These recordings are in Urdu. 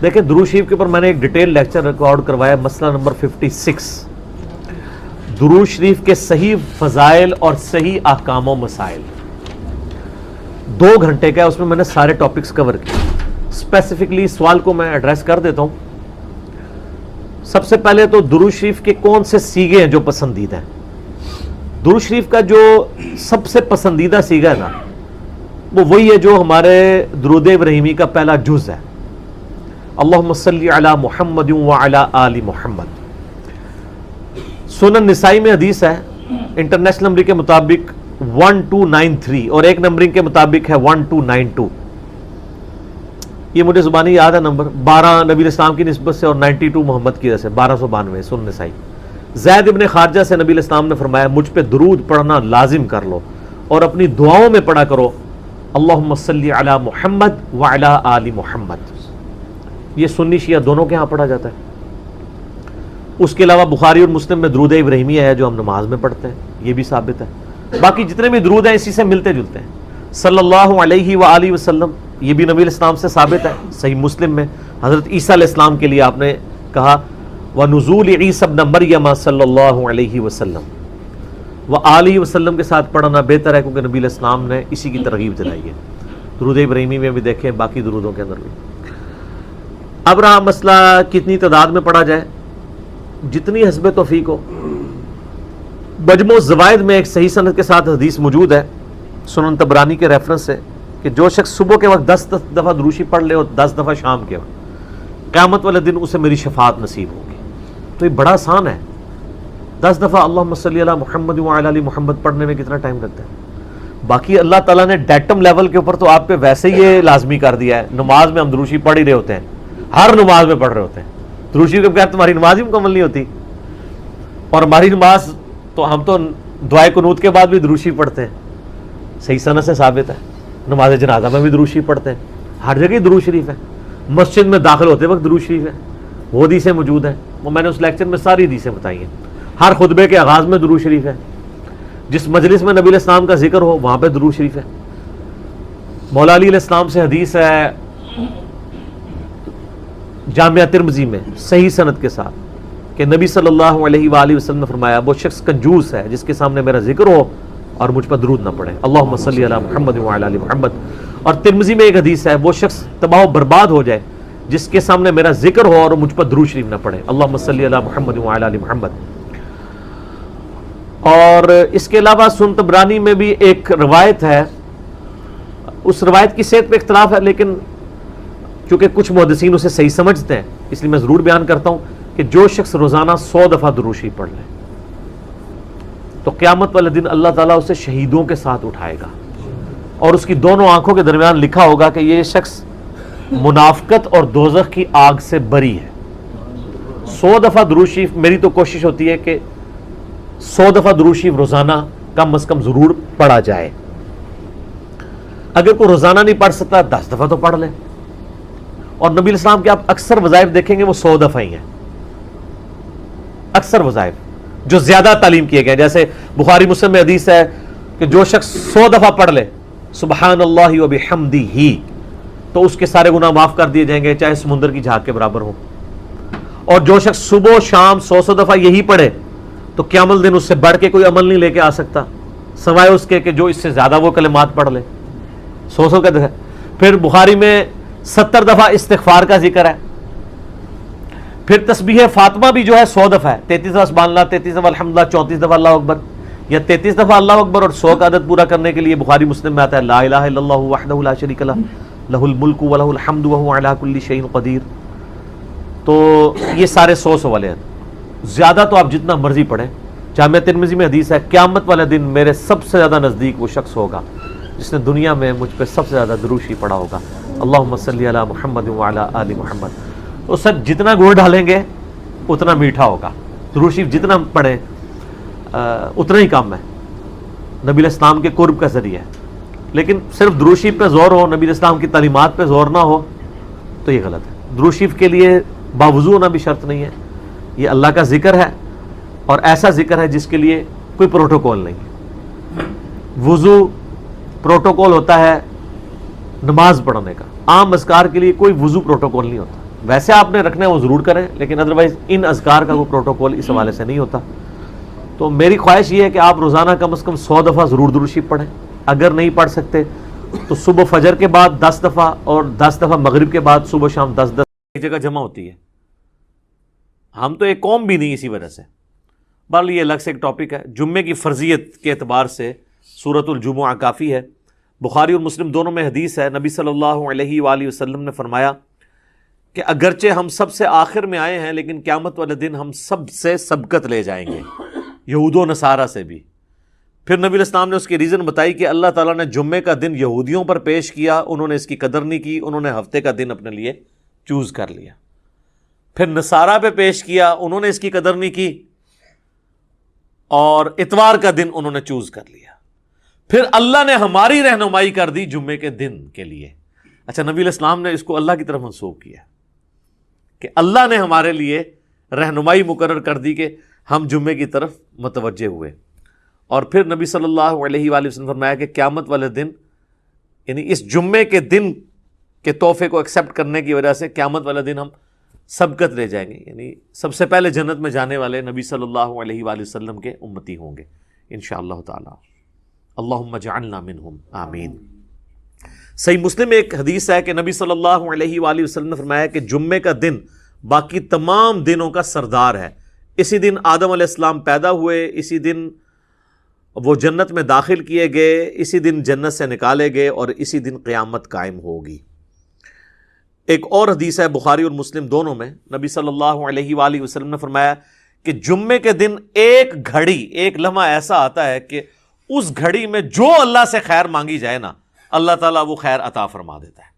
دیکھیں درود شریف کے اوپر میں نے ایک ڈیٹیل لیکچر ریکارڈ کروایا، مسئلہ نمبر 56، درود شریف کے صحیح فضائل اور صحیح احکام و مسائل، 2 گھنٹے کا ہے، اس میں میں نے سارے ٹاپکس کور کیے۔ اسپیسیفکلی سوال کو میں ایڈریس کر دیتا ہوں۔ سب سے پہلے تو درود شریف کے کون سے سیغے ہیں جو پسندیدہ ہیں؟ درود شریف کا جو سب سے پسندیدہ سیغہ ہے نا، وہ وہی ہے جو ہمارے درود ابراہیمی کا پہلا جز ہے، اللہم صلی علی محمد وعلی آل محمد۔ سنن نسائی میں حدیث ہے، انٹرنیشنل نمبر کے مطابق 1293 اور ایک نمبرنگ کے مطابق ہے 1292۔ یہ مجھے زبانی یاد ہے نمبر، 12 نبی الاسلام کی نسبت سے اور 92 محمد کی وجہ سے، 1292 سنن نسائی۔ زید ابن خارجہ سے نبی الاسلام نے فرمایا مجھ پہ درود پڑھنا لازم کر لو اور اپنی دعاؤں میں پڑھا کرو اللہم صلی علی محمد وعلی آل محمد۔ یہ سنی شیعہ دونوں کے ہاں پڑھا جاتا ہے۔ اس کے علاوہ بخاری اور مسلم میں درود ابراہیمی ہے جو ہم نماز میں پڑھتے ہیں، یہ بھی ثابت ہے۔ باقی جتنے بھی درود ہیں اسی سے ملتے جلتے ہیں۔ صلی اللہ علیہ وآلہ وسلم، یہ بھی نبی الاسلام سے ثابت ہے، صحیح مسلم میں حضرت عیسیٰ علیہ السلام کے لیے آپ نے کہا وَنُزُولِ عِیسَى ابْنَ مَرْیَمَ صلی اللہ علیہ وسلم، وآلہ وسلم کے ساتھ پڑھنا بہتر ہے کیونکہ نبی علیہ السلام نے اسی کی ترغیب دلائی ہے۔ درود ابراہیمی میں بھی دیکھیں، باقی درودوں کے اندر بھی۔ اب رہا مسئلہ کتنی تعداد میں پڑھا جائے، جتنی حسب توفیق ہو۔ مجموع الزوائد میں ایک صحیح سند کے ساتھ حدیث موجود ہے سنن طبرانی کے ریفرنس سے کہ جو شخص صبح کے وقت 10 دفعہ درود شریف پڑھ لے اور 10 دفعہ شام کے وقت، قیامت والے دن اسے میری شفاعت نصیب ہوگی۔ تو یہ بڑا آسان ہے، 10 دفعہ اللہم صلی علی محمد وعلی آل محمد پڑھنے میں کتنا ٹائم لگتا ہے؟ باقی اللہ تعالیٰ نے ڈیٹم لیول کے اوپر تو آپ پہ ویسے ہی یہ لازمی کر دیا ہے۔ نماز میں ہم درود شریف پڑھ ہی رہے ہوتے ہیں، ہر نماز میں پڑھ رہے ہوتے ہیں۔ درود شریف کے بغیر تمہاری نماز ہی مکمل نہیں ہوتی، اور ہماری نماز تو ہم تو دعائے قنوت کے بعد بھی درود شریف پڑھتے ہیں، صحیح سند سے ثابت ہے۔ نماز جنازہ میں بھی درود شریف پڑھتے ہیں، ہر جگہ درود شریف ہے۔ مسجد میں داخل ہوتے وقت درود شریف ہے، وہ حدیثیں موجود ہیں، وہ میں نے اس لیکچر میں ساری حدیثیں بتائی ہیں۔ ہر خطبے کے آغاز میں درود شریف ہے، جس مجلس میں نبی علیہ السلام کا ذکر ہو وہاں پہ درود شریف ہے۔ مولا علی علیہ السلام سے حدیث ہے جامعہ ترمذی میں صحیح سند کے ساتھ کہ نبی صلی اللہ علیہ وآلہ وسلم نے فرمایا وہ شخص کنجوس ہے جس کے سامنے میرا ذکر ہو اور مجھ پر درود نہ پڑھے، اللہم صلی علی محمد وعلی آل محمد۔ اور ترمذی میں ایک حدیث ہے وہ شخص تباہ و برباد ہو جائے جس کے سامنے میرا ذکر ہو اور مجھ پر درود شریف نہ پڑھے، اللہم صلی علی محمد وعلی آل محمد۔ اور اس کے علاوہ سنن طبرانی میں بھی ایک روایت ہے، اس روایت کی صحت پہ اختلاف ہے، لیکن چونکہ کچھ محدثین اسے صحیح سمجھتے ہیں اس لیے میں ضرور بیان کرتا ہوں کہ جو شخص روزانہ 100 دفعہ درود شریف پڑھ لے تو قیامت والے دن اللہ تعالیٰ اسے شہیدوں کے ساتھ اٹھائے گا، اور اس کی دونوں آنکھوں کے درمیان لکھا ہوگا کہ یہ شخص منافقت اور دوزخ کی آگ سے بری ہے۔ 100 دفعہ درود شریف، میری تو کوشش ہوتی ہے کہ 100 دفعہ درود شریف روزانہ کم از کم ضرور پڑھا جائے۔ اگر کوئی روزانہ نہیں پڑھ سکتا 10 دفعہ تو پڑھ لے، اور نبی علیہ السلام کے آپ اکثر وظائف دیکھیں گے وہ 100 دفعہ ہی ہیں، اکثر وظائف جو زیادہ تعلیم کیے گئے، جیسے بخاری مسلم میں حدیث ہے کہ جو شخص 100 دفعہ پڑھ لے سبحان اللہ و بحمدہ تو اس کے سارے گناہ معاف کر دیے جائیں گے چاہے سمندر کی جھاگ کے برابر ہو، اور جو شخص صبح و شام 100 دفعہ یہی پڑھے تو قیامت دن اس سے بڑھ کے کوئی عمل نہیں لے کے آ سکتا سوائے اس کے کہ جو اس سے زیادہ وہ کلمات پڑھ لے، 100 کا دفعہ۔ پھر بخاری میں 70 دفعہ استغفار کا ذکر ہے، پھر تسبیح فاطمہ بھی جو ہے 100 دفعہ ہے، 33 دفعہ سبحان اللہ، 33 دفعہ الحمدللہ، 34 دفعہ اللہ اکبر، یا 33 دفعہ اللہ اکبر اور 100 کا عدد پورا کرنے کے لیے بخاری مسلم میں آتا ہے لا الہ الا اللہ وحدہ لا شریک لہ لہ الملک ولہ الحمد وہو علی کل شیء قدیر۔ تو یہ سارے 100 والے ہیں، زیادہ تو آپ جتنا مرضی پڑھیں۔ جامعہ ترمذی میں حدیث ہے قیامت والے دن میرے سب سے زیادہ نزدیک وہ شخص ہوگا جس نے دنیا میں مجھ پہ سب سے زیادہ درود شریف پڑھا ہوگا، اللہم صلی علی محمد وعلی آل محمد۔ تو سر جتنا گڑ ڈالیں گے اتنا میٹھا ہوگا، درود شریف جتنا پڑھیں اتنا ہی کم ہے، نبی علیہ السلام کے قرب کا ذریعہ ہے۔ لیکن صرف درود شریف پہ زور ہو، نبی علیہ السلام کی تعلیمات پہ زور نہ ہو تو یہ غلط ہے۔ درود شریف کے لیے باوضو ہونا بھی شرط نہیں ہے، یہ اللہ کا ذکر ہے اور ایسا ذکر ہے جس کے لیے کوئی پروٹوکول نہیں ہے۔ وضو پروٹوکول ہوتا ہے نماز پڑھنے کا، عام اذکار کے لیے کوئی وضو پروٹوکول نہیں ہوتا۔ ویسے آپ نے رکھنا ہے وہ ضرور کریں، لیکن ادروائز ان اذکار کا کوئی پروٹوکول اس حوالے سے نہیں ہوتا. تو میری خواہش یہ ہے کہ آپ روزانہ کم از کم 100 دفعہ ضرور درود شریف پڑھیں. اگر نہیں پڑھ سکتے تو صبح فجر کے بعد 10 دفعہ اور 10 دفعہ مغرب کے بعد صبح شام 10 ایک جگہ جمع ہوتی ہے. ہم تو ایک قوم بھی نہیں اسی وجہ سے. بہرحال یہ الگ سے ایک ٹاپک ہے. جمعے کی فرضیت کے اعتبار سے سورۃ الجمعہ کافی ہے. بخاری اور مسلم دونوں میں حدیث ہے، نبی صلی اللہ علیہ وآلہ وسلم نے فرمایا کہ اگرچہ ہم سب سے آخر میں آئے ہیں لیکن قیامت والے دن ہم سب سے سبقت لے جائیں گے، یہود و نصارہ سے بھی. پھر نبی علیہ السلام نے اس کی ریزن بتائی کہ اللہ تعالیٰ نے جمعے کا دن یہودیوں پر پیش کیا، انہوں نے اس کی قدر نہیں کی، انہوں نے ہفتے کا دن اپنے لیے چوز کر لیا. پھر نصارہ پہ پیش کیا، انہوں نے اس کی قدر نہیں کی اور اتوار کا دن انہوں نے چوز کر لیا. پھر اللہ نے ہماری رہنمائی کر دی جمعے کے دن کے لیے. اچھا، نبی علیہ السلام نے اس کو اللہ کی طرف منسوخ کیا کہ اللہ نے ہمارے لیے رہنمائی مقرر کر دی کہ ہم جمعے کی طرف متوجہ ہوئے. اور پھر نبی صلی اللہ علیہ وآلہ وسلم نے فرمایا کہ قیامت والے دن، یعنی اس جمعے کے دن کے تحفے کو ایکسیپٹ کرنے کی وجہ سے قیامت والے دن ہم سبقت لے جائیں گے، یعنی سب سے پہلے جنت میں جانے والے نبی صلی اللہ علیہ وآلہ وسلم کے امتی ہوں گے انشاءاللہ تعالی. اللہم اجعلنا منہم آمین. صحیح مسلم میں ایک حدیث ہے کہ نبی صلی اللہ علیہ وآلہ وسلم نے فرمایا کہ جمعے کا دن باقی تمام دنوں کا سردار ہے. اسی دن آدم علیہ السلام پیدا ہوئے، اسی دن وہ جنت میں داخل کیے گئے، اسی دن جنت سے نکالے گئے اور اسی دن قیامت قائم ہوگی. ایک اور حدیث ہے بخاری اور مسلم دونوں میں، نبی صلی اللہ علیہ وآلہ وسلم نے فرمایا کہ جمعے کے دن ایک گھڑی، ایک لمحہ ایسا آتا ہے کہ اس گھڑی میں جو اللہ سے خیر مانگی جائے نا، اللہ تعالیٰ وہ خیر عطا فرما دیتا ہے.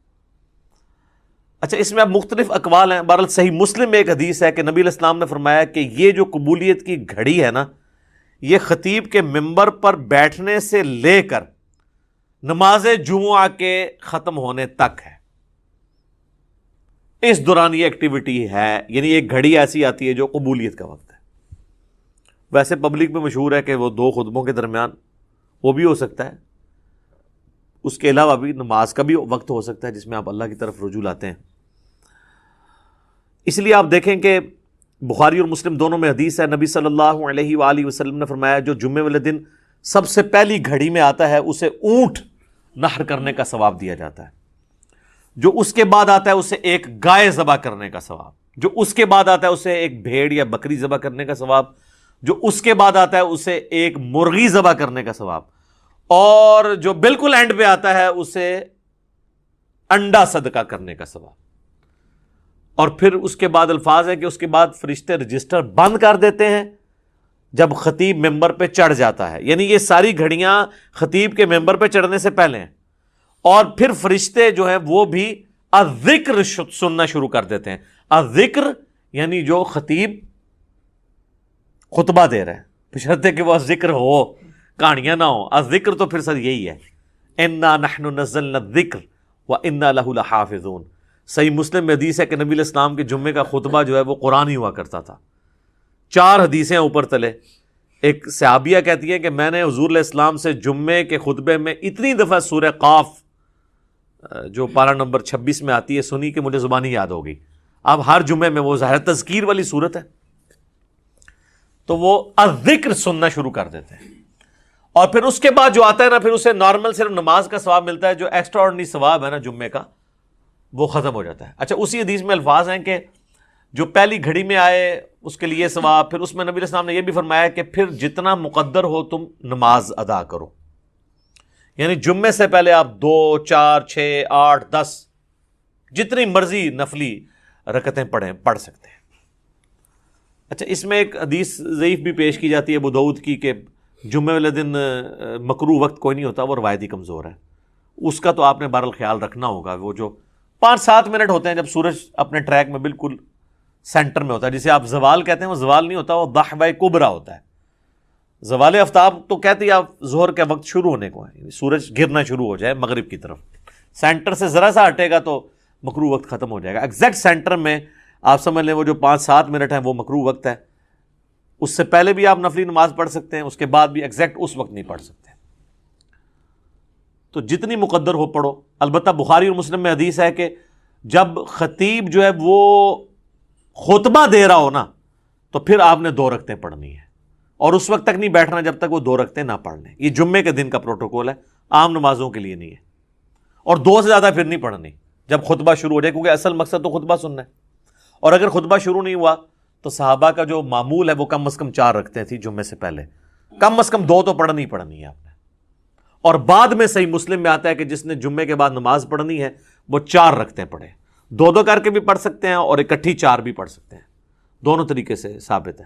اچھا، اس میں اب مختلف اقوال ہیں. بہرحال صحیح مسلم میں ایک حدیث ہے کہ نبی علیہ السلام نے فرمایا کہ یہ جو قبولیت کی گھڑی ہے نا، یہ خطیب کے ممبر پر بیٹھنے سے لے کر نماز جمعہ کے ختم ہونے تک ہے. اس دوران یہ ایکٹیویٹی ہے، یعنی ایک گھڑی ایسی آتی ہے جو قبولیت کا وقت ہے. ویسے پبلک میں مشہور ہے کہ وہ 2 خطبوں کے درمیان وہ بھی ہو سکتا ہے، اس کے علاوہ بھی نماز کا بھی وقت ہو سکتا ہے جس میں آپ اللہ کی طرف رجوع لاتے ہیں. اس لیے آپ دیکھیں کہ بخاری اور مسلم دونوں میں حدیث ہے، نبی صلی اللہ علیہ وآلہ وسلم نے فرمایا جو جمعے والے دن سب سے پہلی گھڑی میں آتا ہے اسے اونٹ نحر کرنے کا ثواب دیا جاتا ہے. جو اس کے بعد آتا ہے اسے ایک گائے ذبح کرنے کا ثواب. جو اس کے بعد آتا ہے اسے ایک بھیڑ یا بکری ذبح کرنے کا ثواب. جو اس کے بعد آتا ہے اسے ایک مرغی ذبح کرنے کا ثواب. اور جو بالکل اینڈ پہ آتا ہے اسے انڈا صدقہ کرنے کا ثواب. اور پھر اس کے بعد الفاظ ہے کہ اس کے بعد فرشتے رجسٹر بند کر دیتے ہیں جب خطیب ممبر پہ چڑھ جاتا ہے. یعنی یہ ساری گھڑیاں خطیب کے ممبر پہ چڑھنے سے پہلے ہیں. اور پھر فرشتے جو ہیں وہ بھی الذکر سننا شروع کر دیتے ہیں. الذکر یعنی جو خطیب خطبہ دے رہے ہیں، بشرطے کہ وہ ذکر ہو، کہانیاں نہ ہو. الذکر تو پھر سر یہی ہے، انا نحن نزلنا الذکر وانا لہ لحافظون. صحیح مسلم میں حدیث ہے کہ نبی علیہ السلام کے جمعے کا خطبہ جو ہے وہ قرآن ہی ہوا کرتا تھا. 4 حدیثیں اوپر تلے. ایک صحابیہ کہتی ہے کہ میں نے حضور علیہ السلام سے جمعے کے خطبے میں اتنی دفعہ سورہ قاف جو پارہ نمبر 26 میں آتی ہے سنی کہ مجھے زبانی یاد ہو گئی. اب ہر جمعے میں وہ ظاہر تذکیر والی صورت ہے تو وہ الذکر سننا شروع کر دیتے ہیں. اور پھر اس کے بعد جو آتا ہے نا، پھر اسے نارمل صرف نماز کا ثواب ملتا ہے. جو ایکسٹرا آرڈنری ثواب ہے نا جمعے کا وہ ختم ہو جاتا ہے. اچھا، اسی حدیث میں الفاظ ہیں کہ جو پہلی گھڑی میں آئے اس کے لیے ثواب. پھر اس میں نبی علیہ السلام نے یہ بھی فرمایا کہ پھر جتنا مقدر ہو تم نماز ادا کرو. یعنی جمعے سے پہلے آپ 2 4 6 8 10 جتنی مرضی نفلی رکعتیں پڑھ سکتے ہیں. اچھا، اس میں ایک حدیث ضعیف بھی پیش کی جاتی ہے ابو داؤد کی کہ جمعے والے دن مکروہ وقت کوئی نہیں ہوتا، وہ روایتی کمزور ہے. اس کا تو آپ نے بہرحال خیال رکھنا ہوگا. وہ جو 5-7 منٹ ہوتے ہیں جب سورج اپنے ٹریک میں بالکل سینٹر میں ہوتا ہے، جسے آپ زوال کہتے ہیں، وہ زوال نہیں ہوتا، وہ ضحوہ کبریٰ ہوتا ہے. زوال آفتاب تو کہتے ہیں آپ ظہر کا وقت شروع ہونے کو ہے، سورج گرنا شروع ہو جائے مغرب کی طرف. سینٹر سے ذرا سا ہٹے گا تو مکروہ وقت ختم ہو جائے گا. ایگزیکٹ سینٹر میں آپ سمجھ لیں وہ جو 5-7 منٹ ہیں وہ مکروہ وقت ہے. اس سے پہلے بھی آپ نفلی نماز پڑھ سکتے ہیں، اس کے بعد بھی ایگزیکٹ اس وقت نہیں پڑھ سکتے. تو جتنی مقدر ہو پڑھو. البتہ بخاری اور مسلم میں حدیث ہے کہ جب خطیب جو ہے وہ خطبہ دے رہا ہو نا تو پھر آپ نے 2 رکعتیں پڑھنی ہے، اور اس وقت تک نہیں بیٹھنا جب تک وہ 2 رکعتیں نہ پڑھ لیں. یہ جمعے کے دن کا پروٹوکول ہے، عام نمازوں کے لیے نہیں ہے. اور 2 سے زیادہ پھر نہیں پڑھنی جب خطبہ شروع ہو جائے، کیونکہ اصل مقصد تو خطبہ سننا ہے. اور اگر خطبہ شروع نہیں ہوا تو صحابہ کا جو معمول ہے وہ کم از کم 4 رکھتے تھی جمعے سے پہلے، کم از کم 2 تو پڑھنی ہی پڑھنی ہے آپ نے. اور بعد میں صحیح مسلم میں آتا ہے کہ جس نے جمعے کے بعد نماز پڑھنی ہے وہ 4 رکعتیں پڑھے، 2 کر کے بھی پڑھ سکتے ہیں اور اکٹھی 4 بھی پڑھ سکتے ہیں، دونوں طریقے سے ثابت ہے.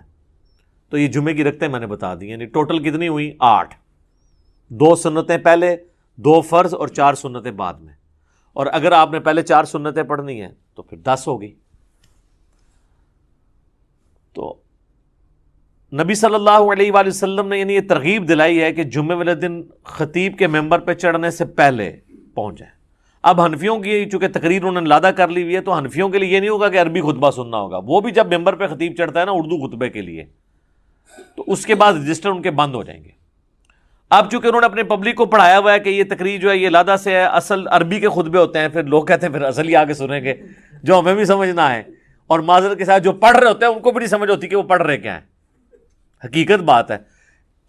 تو یہ جمعے کی رکعتیں میں نے بتا دی، یعنی ٹوٹل کتنی ہوئی؟ 8. 2 سنتیں پہلے، 2 فرض اور 4 سنتیں بعد میں. اور اگر آپ نے پہلے 4 سنتیں پڑھنی ہیں تو پھر 10 ہوگی. تو نبی صلی اللہ علیہ وآلہ وسلم نے یعنی یہ ترغیب دلائی ہے کہ جمعے والے دن خطیب کے ممبر پہ چڑھنے سے پہلے پہنچ جائیں. اب حنفیوں کی چونکہ تقریر انہوں نے لادہ کر لی ہوئی ہے تو حنفیوں کے لیے یہ نہیں ہوگا کہ عربی خطبہ سننا ہوگا، وہ بھی جب ممبر پہ خطیب چڑھتا ہے نا اردو خطبے کے لیے تو اس کے بعد رجسٹر ان کے بند ہو جائیں گے. اب چونکہ انہوں نے اپنے پبلک کو پڑھایا ہوا ہے کہ یہ تقریر جو ہے یہ لادہ سے ہے، اصل عربی کے خطبے ہوتے ہیں، پھر لوگ کہتے ہیں پھر اصل ہی آگے سنیں گے جو ہمیں بھی سمجھ نہ آئے، اور معذرت کے ساتھ جو پڑھ رہے ہوتے ہیں ان کو بھی نہیں سمجھ ہوتی کہ وہ پڑھ رہے کیا ہیں. حقیقت بات ہے،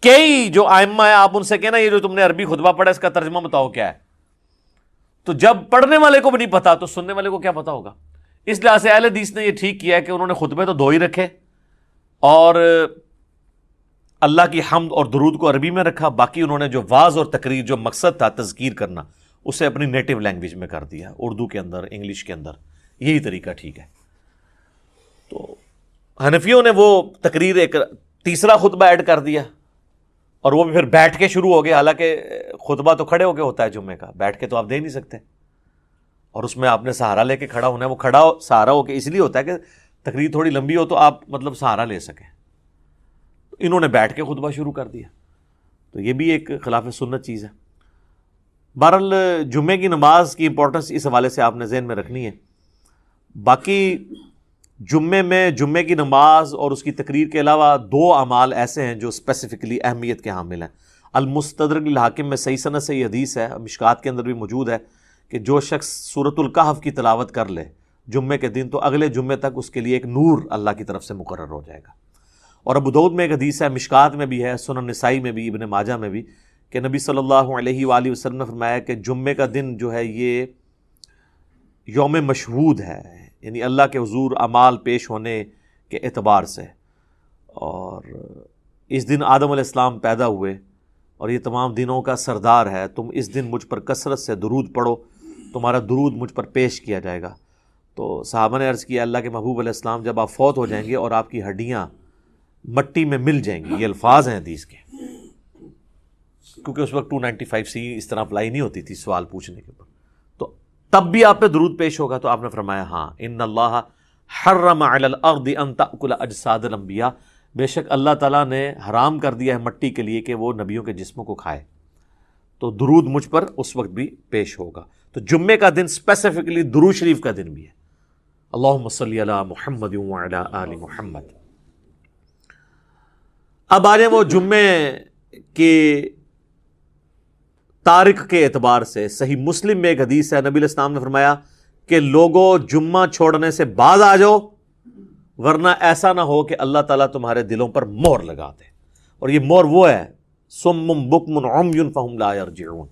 کئی جو ائمہ ہیں آپ ان سے کہنا یہ جو تم نے عربی خطبہ پڑھا اس کا ترجمہ بتاؤ کیا ہے، تو جب پڑھنے والے کو بھی نہیں پتا تو سننے والے کو کیا پتا ہوگا. اس لحاظ سے اہل حدیث نے یہ ٹھیک کیا ہے کہ انہوں نے خطبے تو 2 ہی رکھے اور اللہ کی حمد اور درود کو عربی میں رکھا، باقی انہوں نے جو واعظ اور تقریر جو مقصد تھا تذکیر کرنا اسے اپنی نیٹو لینگویج میں کر دیا، اردو کے اندر، انگلش کے اندر. یہی طریقہ ٹھیک ہے. تو حنفیوں نے وہ تقریر ایک تیسرا خطبہ ایڈ کر دیا اور وہ بھی پھر بیٹھ کے شروع ہو گیا، حالانکہ خطبہ تو کھڑے ہو کے ہوتا ہے جمعے کا، بیٹھ کے تو آپ دے نہیں سکتے، اور اس میں آپ نے سہارا لے کے کھڑا ہونا ہے. وہ کھڑا سہارا ہو کے اس لیے ہوتا ہے کہ تقریر تھوڑی لمبی ہو تو آپ مطلب سہارا لے سکیں. انہوں نے بیٹھ کے خطبہ شروع کر دیا، تو یہ بھی ایک خلاف سنت چیز ہے. بہرحال جمعے کی نماز کی امپورٹنس اس حوالے سے آپ نے ذہن میں رکھنی ہے. باقی جمعے میں جمعے کی نماز اور اس کی تقریر کے علاوہ 2 اعمال ایسے ہیں جو اسپیسیفکلی اہمیت کے حامل ہیں. المستدرک للحاکم میں صحیح سند سے یہ حدیث ہے، مشکات کے اندر بھی موجود ہے، کہ جو شخص سورۃ الکہف کی تلاوت کر لے جمعے کے دن تو اگلے جمعے تک اس کے لیے ایک نور اللہ کی طرف سے مقرر ہو جائے گا. اور ابو داؤد میں ایک حدیث ہے، مشکات میں بھی ہے، سنن نسائی میں بھی، ابن ماجہ میں بھی، کہ نبی صلی اللہ علیہ وآلہ وسلم نے فرمایا کہ جمعے کا دن جو ہے یہ یوم مشہود ہے، یعنی اللہ کے حضور اعمال پیش ہونے کے اعتبار سے. اور اس دن آدم علیہ السلام پیدا ہوئے اور یہ تمام دنوں کا سردار ہے. تم اس دن مجھ پر کثرت سے درود پڑھو، تمہارا درود مجھ پر پیش کیا جائے گا. تو صحابہ نے عرض کیا اللہ کے محبوب علیہ السلام جب آپ فوت ہو جائیں گے اور آپ کی ہڈیاں مٹی میں مل جائیں گی، یہ الفاظ ہیں حدیث کے، کیونکہ اس وقت 295 سی اس طرح اپلائی نہیں ہوتی تھی سوال پوچھنے کے اوپر، تو تب بھی آپ پہ درود پیش ہوگا. تو آپ نے فرمایا ہاں، ان اللہ حرم علی الارض ان تأکل اجساد الانبیاء، بے شک اللہ تعالیٰ نے حرام کر دیا ہے مٹی کے لیے کہ وہ نبیوں کے جسموں کو کھائے، تو درود مجھ پر اس وقت بھی پیش ہوگا. تو جمعے کا دن اسپیسیفکلی درود شریف کا دن بھی ہے. اللہم صلی علی محمد وعلی آل محمد. اب آ جائیں وہ جمعے کے تاریخ کے اعتبار سے. صحیح مسلم میں ایک حدیث ہے، نبی علیہ السلام نے فرمایا کہ لوگوں جمعہ چھوڑنے سے بعد آ جاؤ، ورنہ ایسا نہ ہو کہ اللہ تعالیٰ تمہارے دلوں پر مہر لگا دے. اور یہ مہر وہ ہے صم بکم عمی فہم لا یرجعون،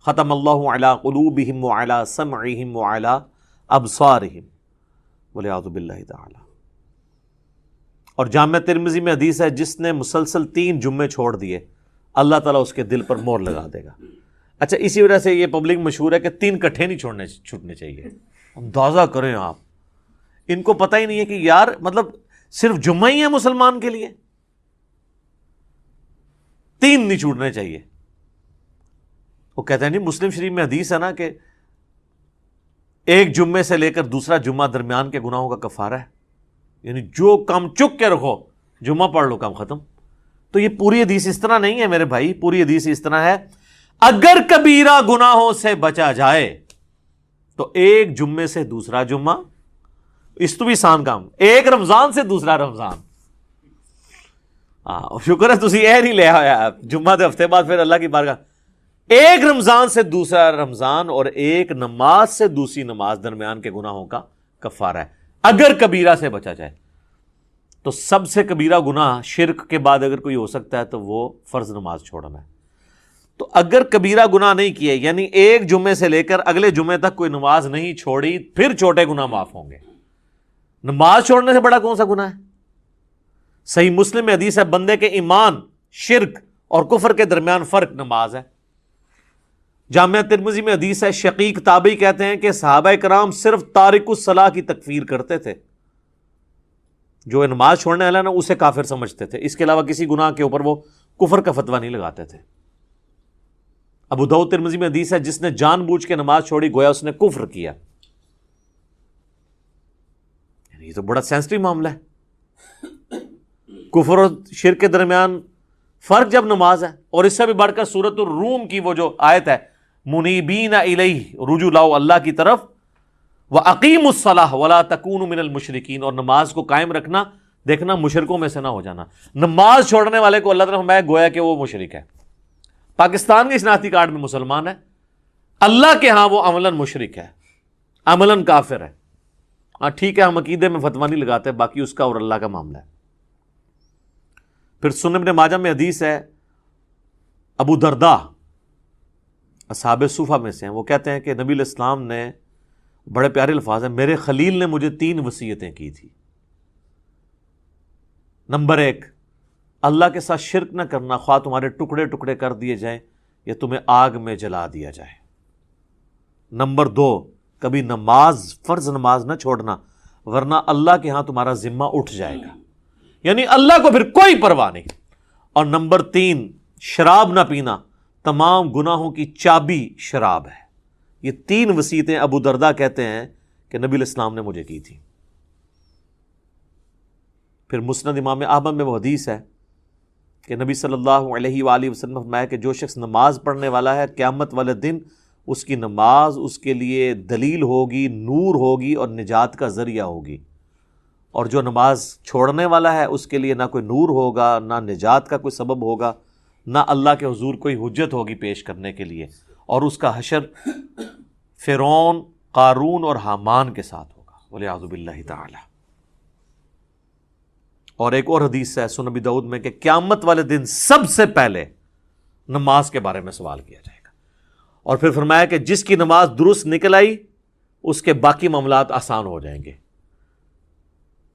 ختم اللہ علی قلوبہم وعلی سمعہم وعلی ابصارہم والعیاذ باللہ تعالی. اور جامع ترمذی میں حدیث ہے جس نے مسلسل 3 جمعے چھوڑ دیے اللہ تعالیٰ اس کے دل پر مہر لگا دے گا. اچھا، اسی وجہ سے یہ پبلک مشہور ہے کہ 3 کٹھے نہیں چھوٹنے چاہیے. اندازہ کریں آپ، ان کو پتہ ہی نہیں ہے کہ یار مطلب صرف جمعہ ہی ہے مسلمان کے لیے، 3 نہیں چھوٹنے چاہیے. وہ کہتے ہیں نہیں، مسلم شریف میں حدیث ہے نا کہ ایک جمعے سے لے کر دوسرا جمعہ درمیان کے گناہوں کا کفارہ ہے، یعنی جو کام چک کے رکھو جمعہ پڑھ لو کام ختم. تو یہ پوری حدیث اس طرح نہیں ہے میرے بھائی، پوری حدیث اس طرح ہے اگر کبیرہ گناہوں سے بچا جائے تو ایک جمعے سے دوسرا جمعہ، اس تو بھی آسان کام، ایک رمضان سے دوسرا رمضان. شکر ہے تسی یہ نہیں لیا ہوا جمعہ دے ہفتے بعد پھر اللہ کی بارگاہ ایک رمضان سے دوسرا رمضان اور ایک نماز سے دوسری نماز درمیان کے گناہوں کا کفارہ ہے اگر کبیرہ سے بچا جائے. تو سب سے کبیرہ گناہ شرک کے بعد اگر کوئی ہو سکتا ہے تو وہ فرض نماز چھوڑنا ہے. تو اگر کبیرہ گناہ نہیں کیے یعنی ایک جمعے سے لے کر اگلے جمعے تک کوئی نماز نہیں چھوڑی پھر چھوٹے گناہ معاف ہوں گے. نماز چھوڑنے سے بڑا کون سا گناہ ہے؟ صحیح مسلم میں حدیث ہے بندے کے ایمان، شرک اور کفر کے درمیان فرق نماز ہے. جامعہ ترمذی میں حدیث ہے شقیق تابعی کہتے ہیں کہ صحابہ کرام صرف تارک الصلاح کی تکفیر کرتے تھے، جو نماز چھوڑنے والا نا اسے کافر سمجھتے تھے، اس کے علاوہ کسی گناہ کے اوپر وہ کفر کا فتویٰ نہیں لگاتے تھے. ابو داؤد ترمذی میں حدیث ہے جس نے جان بوجھ کے نماز چھوڑی گویا اس نے کفر کیا. یہ تو بڑا سینسٹیو معاملہ ہے. کفر اور شرک کے درمیان فرق جب نماز ہے. اور اس سے بھی بڑھ کر سورۃ الروم کی وہ جو آیت ہے منیبین الیہ، رجوع لاؤ اللہ کی طرف، وَأَقِیمُوا الصَّلَاةَ وَلَا تَکُونُوا مِنَ الْمُشْرِکِینَ، اور نماز کو قائم رکھنا، دیکھنا مشرکوں میں سے نہ ہو جانا. نماز چھوڑنے والے کو اللہ تعالیٰ فرمایا گویا کہ وہ مشرک ہے. پاکستان کے شناختی کارڈ میں مسلمان ہے، اللہ کے ہاں وہ عملاً مشرک ہے، عملاً کافر ہے. ہاں ٹھیک ہے، ہم عقیدے میں فتویٰ نہیں لگاتے، باقی اس کا اور اللہ کا معاملہ ہے. پھر سنن ابن ماجہ میں حدیث ہے ابو درداء اصحاب صوفہ میں سے ہیں، وہ کہتے ہیں کہ نبی علیہ السلام نے، بڑے پیارے الفاظ ہیں، میرے خلیل نے مجھے 3 وصیتیں کی تھی. نمبر 1، اللہ کے ساتھ شرک نہ کرنا، خواہ تمہارے ٹکڑے ٹکڑے کر دیے جائیں یا تمہیں آگ میں جلا دیا جائے. نمبر 2، کبھی نماز، فرض نماز نہ چھوڑنا ورنہ اللہ کے ہاں تمہارا ذمہ اٹھ جائے گا، یعنی اللہ کو پھر کوئی پرواہ نہیں. اور نمبر 3، شراب نہ پینا، تمام گناہوں کی چابی شراب ہے. یہ 3 وصیتیں ابو درداء کہتے ہیں کہ نبی علیہ السلام نے مجھے کی تھی. پھر مسند امام احمد میں وہ حدیث ہے کہ نبی صلی اللہ علیہ وآلہ وسلم فرمایا کہ جو شخص نماز پڑھنے والا ہے قیامت والے دن اس کی نماز اس کے لیے دلیل ہوگی، نور ہوگی اور نجات کا ذریعہ ہوگی. اور جو نماز چھوڑنے والا ہے اس کے لیے نہ کوئی نور ہوگا، نہ نجات کا کوئی سبب ہوگا، نہ اللہ کے حضور کوئی حجت ہوگی پیش کرنے کے لیے. اور اس کا حشر فرعون، قارون اور حامان کے ساتھ ہوگا، والعیاذ باللہ تعالی. اور ایک اور حدیث ہے سنن ابی داؤد میں کہ قیامت والے دن سب سے پہلے نماز کے بارے میں سوال کیا جائے گا. اور پھر فرمایا کہ جس کی نماز درست نکل آئی اس کے باقی معاملات آسان ہو جائیں گے،